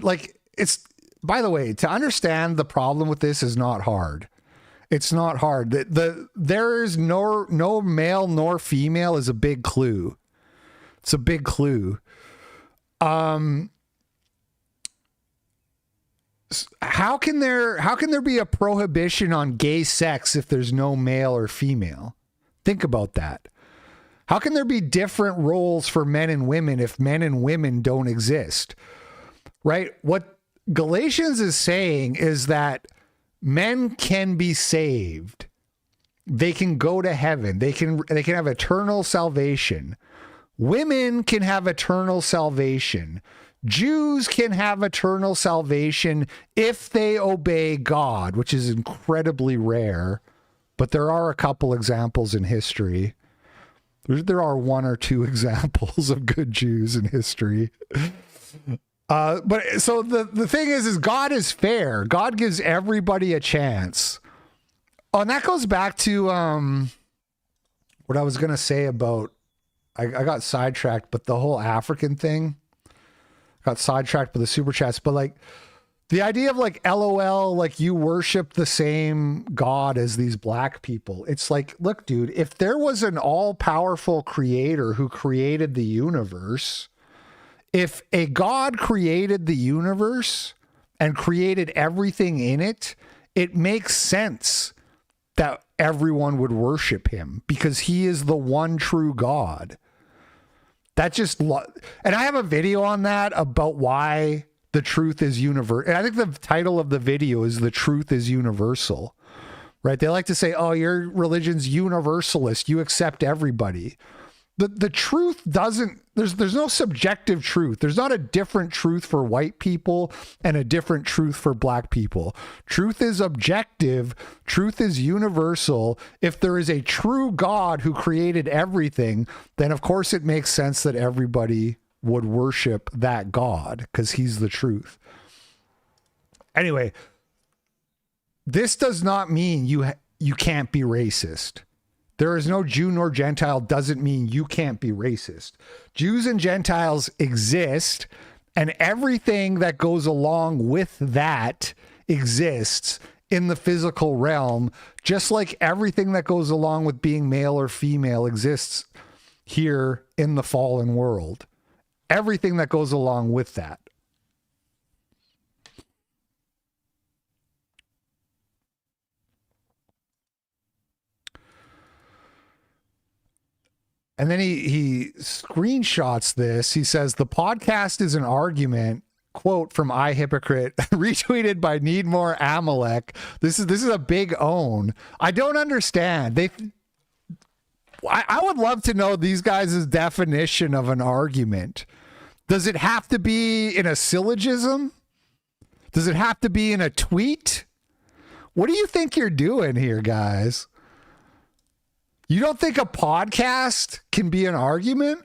by the way, to understand the problem with this is not hard. It's not hard. There is no male nor female is a big clue. It's a big clue. How can there be a prohibition on gay sex if there's no male or female? Think about that. How can there be different roles for men and women if men and women don't exist? Right? What Galatians is saying is that men can be saved. They can go to heaven. They can have eternal salvation. Women can have eternal salvation. Jews can have eternal salvation if they obey God, which is incredibly rare, but there are a couple examples in history. There are 1 or 2 examples of good Jews in history. But so the thing is God is fair. God gives everybody a chance. Oh, and that goes back to what I was going to say about, I got sidetracked, but the whole African thing. Got sidetracked by the super chats, but the idea of LOL, you worship the same God as these black people. It's like, look, dude, if there was an all-powerful creator who created the universe, if a God created the universe and created everything in it, it makes sense that everyone would worship him because he is the one true God. That just, and I have a video on that about why the truth is universal. I think the title of the video is "The Truth is Universal," right? They like to say, "Oh, your religion's universalist. You accept everybody." The truth doesn't, there's no subjective truth. There's not a different truth for white people and a different truth for black people. Truth is objective. Truth is universal. If there is a true God who created everything, then of course it makes sense that everybody would worship that God because he's the truth. Anyway, this does not mean you can't be racist. There is no Jew nor Gentile doesn't mean you can't be racist. Jews and Gentiles exist, and everything that goes along with that exists in the physical realm, just like everything that goes along with being male or female exists here in the fallen world. Everything that goes along with that. And then he screenshots this. He says, the podcast is an argument, quote from Hypocrite, retweeted by Need More Amalek. This is a big own. I don't understand. I would love to know these guys' definition of an argument. Does it have to be in a syllogism? Does it have to be in a tweet? What do you think you're doing here, guys? You don't think a podcast can be an argument?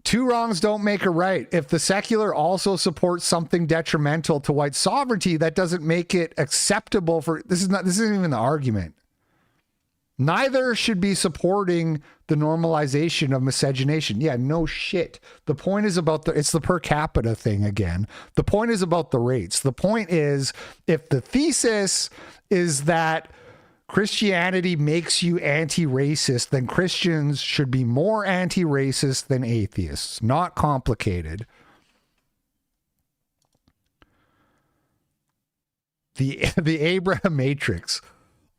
Two wrongs don't make a right. If the secular also supports something detrimental to white sovereignty, that doesn't make it acceptable for this isn't even the argument. Neither should be supporting the normalization of miscegenation. Yeah, no shit. The point is about it's the per capita thing again. The point is about the rates. The point is, if the thesis is that Christianity makes you anti-racist, then Christians should be more anti-racist than atheists. Not complicated. The Abraham Matrix.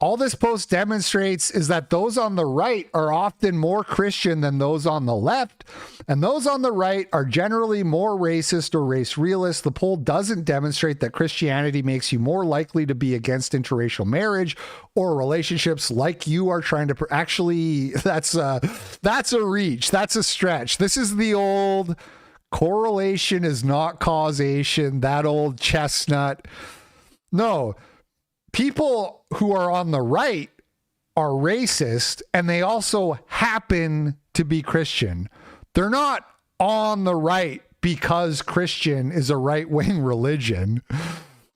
All this post demonstrates is that those on the right are often more Christian than those on the left, and those on the right are generally more racist or race realist. The poll doesn't demonstrate that Christianity makes you more likely to be against interracial marriage or relationships like you are trying to actually, that's a reach. That's a stretch. This is the old correlation is not causation, that old chestnut. No. People who are on the right are racist, and they also happen to be Christian. They're not on the right because Christian is a right-wing religion,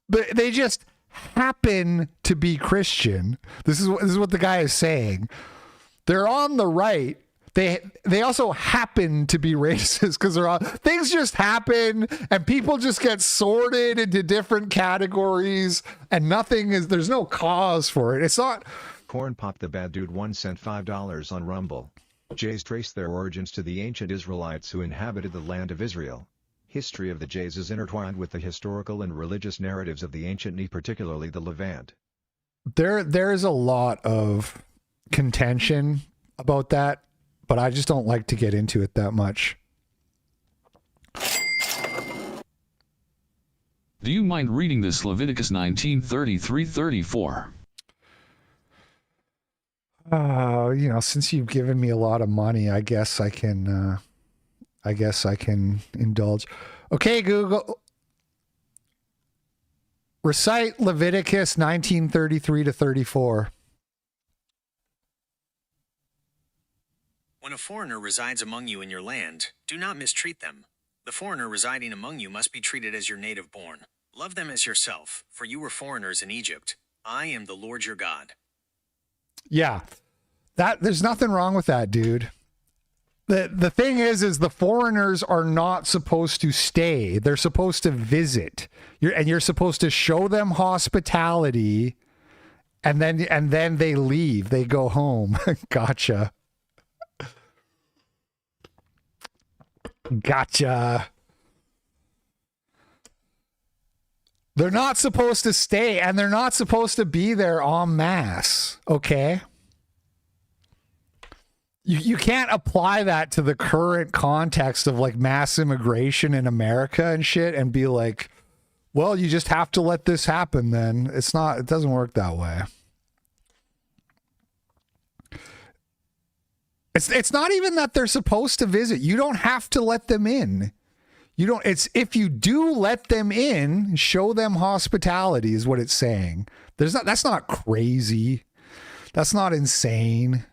but they just happen to be Christian. This is what the guy is saying. They're on the right. They also happen to be racist because things just happen and people just get sorted into different categories and there's no cause for it. It's not. Corn Pop the Bad Dude 1 sent $5 on Rumble. Jays trace their origins to the ancient Israelites who inhabited the land of Israel. History of the Jays is intertwined with the historical and religious narratives of the ancient Near, particularly the Levant. There's a lot of contention about that, but I just don't like to get into it that much. Do you mind reading this Leviticus 19:33-34? Since you've given me a lot of money, I guess I can indulge. Okay, Google. Recite Leviticus 19:33-34. When a foreigner resides among you in your land, do not mistreat them. The foreigner residing among you must be treated as your native born. Love them as yourself, for you were foreigners in Egypt. I am the Lord your God. Yeah, there's nothing wrong with that, dude. The thing is the foreigners are not supposed to stay. They're supposed to visit. You're supposed to show them hospitality, and then they leave. They go home. Gotcha. They're not supposed to stay, and they're not supposed to be there en masse, okay? you can't apply that to the current context of like mass immigration in America and shit and be like, well, you just have to let this happen then. It doesn't work that way. It's not even that they're supposed to visit. You don't have to let them in. If you do let them in, show them hospitality is what it's saying. That's not crazy. That's not insane.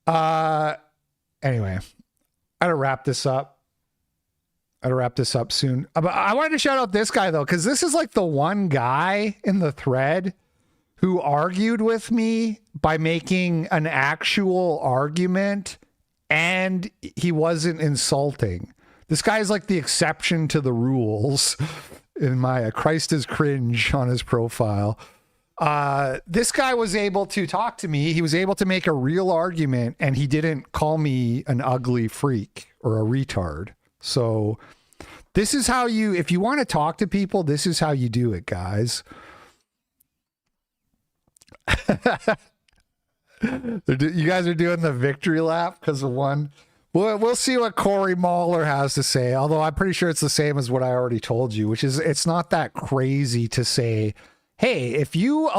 Anyway, I gotta wrap this up. Soon. But I wanted to shout out this guy though, because this is like the one guy in the thread who argued with me by making an actual argument and he wasn't insulting. This guy is like the exception to the rules in my Christ is cringe on his profile. This guy was able to talk to me. He was able to make a real argument and he didn't call me an ugly freak or a retard. So this is how if you want to talk to people, this is how you do it, guys. You guys are doing the victory lap because of one. We'll see what Corey Mahler has to say, although I'm pretty sure it's the same as what I already told you, which is it's not that crazy to say, hey, if you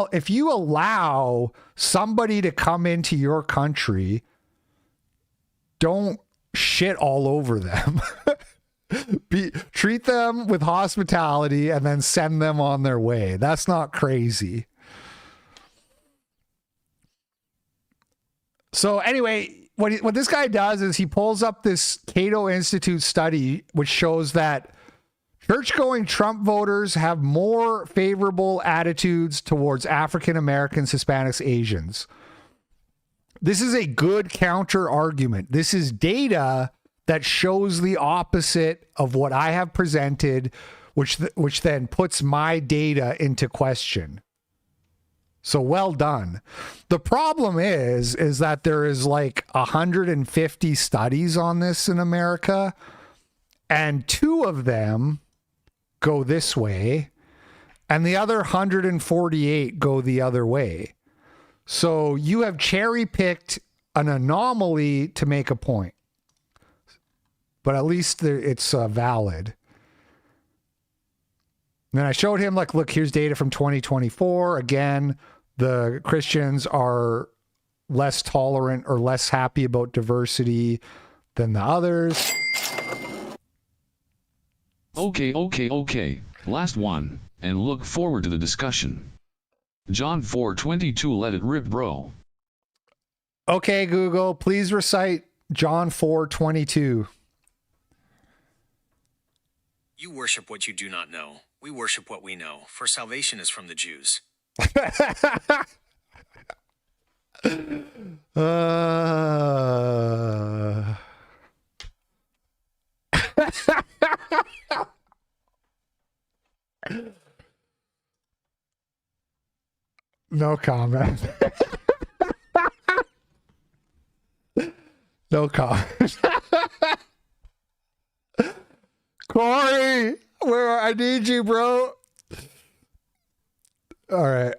allow somebody to come into your country, don't shit all over them. Treat them with hospitality and then send them on their way. That's not crazy. So anyway, what this guy does is he pulls up this Cato Institute study, which shows that church-going Trump voters have more favorable attitudes towards African Americans, Hispanics, Asians. This is a good counter argument. This is data that shows the opposite of what I have presented, which then puts my data into question. So well done. The problem is that there is like 150 studies on this in America, and 2 of them go this way, and the other 148 go the other way. So you have cherry-picked an anomaly to make a point. But at least it's valid. And then I showed him, like, look, here's data from 2024. Again, the Christians are less tolerant or less happy about diversity than the others. Okay. Last one, and look forward to the discussion. John 4:22, let it rip, bro. Okay, Google, please recite John 4:22. You worship what you do not know. We worship what we know, for salvation is from the Jews. No comment. No comment. Corey, I need you, bro. All right.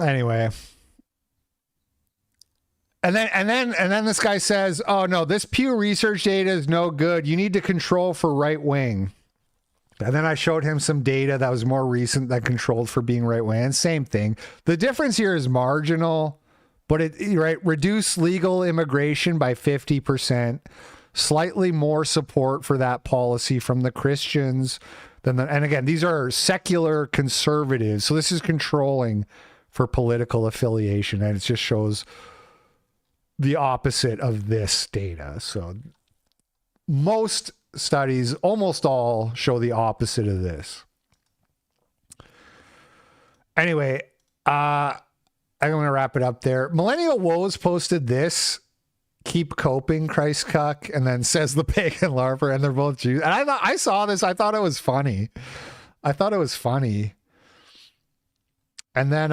Anyway. And then this guy says, "Oh no, this Pew Research data is no good. You need to control for right wing." And then I showed him some data that was more recent that controlled for being right wing. And same thing. The difference here is marginal, but reduce legal immigration by 50%. Slightly more support for that policy from the Christians than and again, these are secular conservatives. So this is controlling for political affiliation, and it just shows the opposite of this data. So most studies, almost all, show the opposite of this. Anyway, I'm going to wrap it up there. Millennial Woes posted this. Keep coping, Christ cuck, and then says the pagan larper, and they're both Jews. And I saw this, I thought it was funny. And then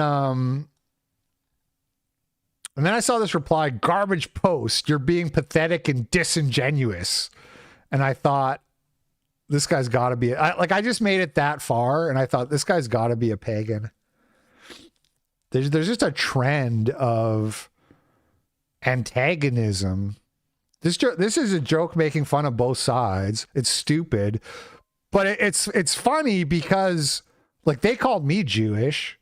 I saw this reply, garbage post, you're being pathetic and disingenuous. And I thought, this guy's got to be, I just made it that far, and I thought, this guy's got to be a pagan. There's just a trend of antagonism. This is a joke making fun of both sides. It's stupid, but it's funny because like they called me Jewish.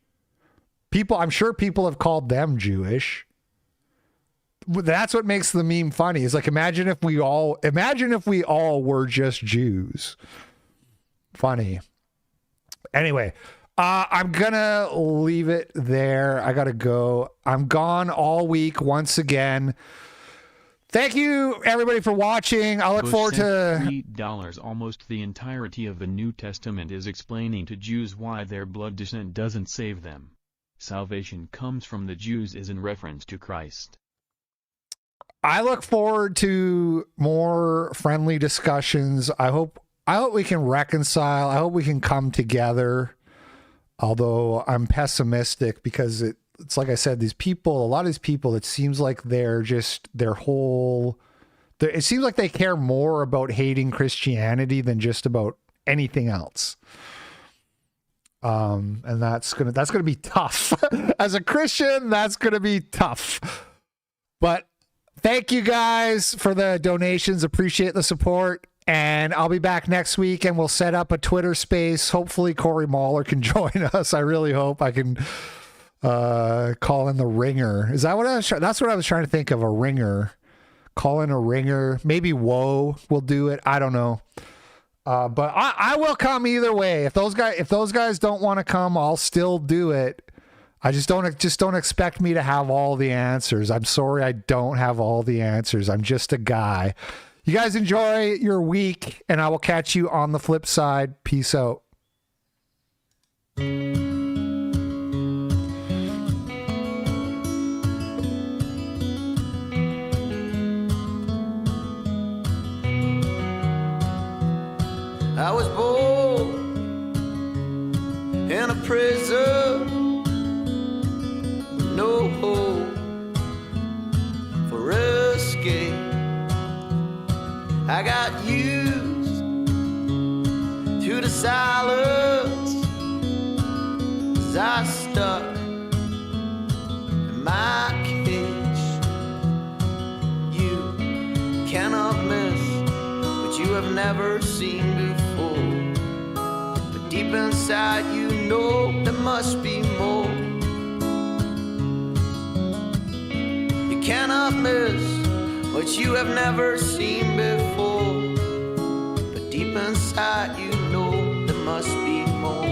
I'm sure people have called them Jewish. That's what makes the meme funny. Is like imagine if we all were just Jews. Funny. Anyway, I'm gonna leave it there. I gotta go. I'm gone all week once again. Thank you everybody for watching. I look forward to $3. Almost the entirety of the New Testament is explaining to Jews why their blood descent doesn't save them. Salvation comes from the Jews is in reference to Christ. I look forward to more friendly discussions. I hope we can reconcile. I hope we can come together. Although I'm pessimistic because it's like I said, a lot of these people, it seems like it seems like they care more about hating Christianity than just about anything else. And that's gonna be tough. As a Christian, that's gonna be tough. But thank you guys for the donations. Appreciate the support. And I'll be back next week and we'll set up a Twitter space. Hopefully Corey Mahler can join us. I really hope I can call in the ringer. Is that what that's what I was trying to think of, a ringer. Call in a ringer. Maybe Woe will do it. I don't know. But I will come either way. If those guys don't want to come, I'll still do it. I just don't expect me to have all the answers. I'm sorry I don't have all the answers. I'm just a guy. You guys enjoy your week, and I will catch you on the flip side. Peace out. I was born in a prison, no hope for escape. I got used to the silence as I stuck in my cage. You cannot miss what you have never seen before, but deep inside you know there must be more. You cannot miss what you have never seen before, but deep inside you know there must be more.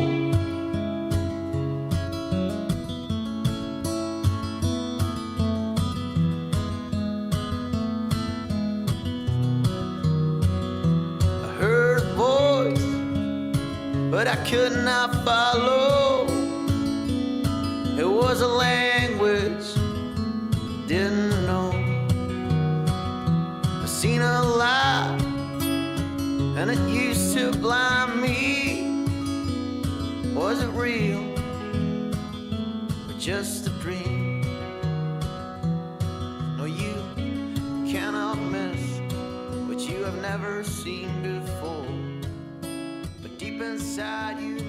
I heard a voice, but I could not follow. It was a language I didn't know. Seen a light, and it used to blind me. Was it real, or just a dream? No, you cannot miss what you have never seen before, but deep inside you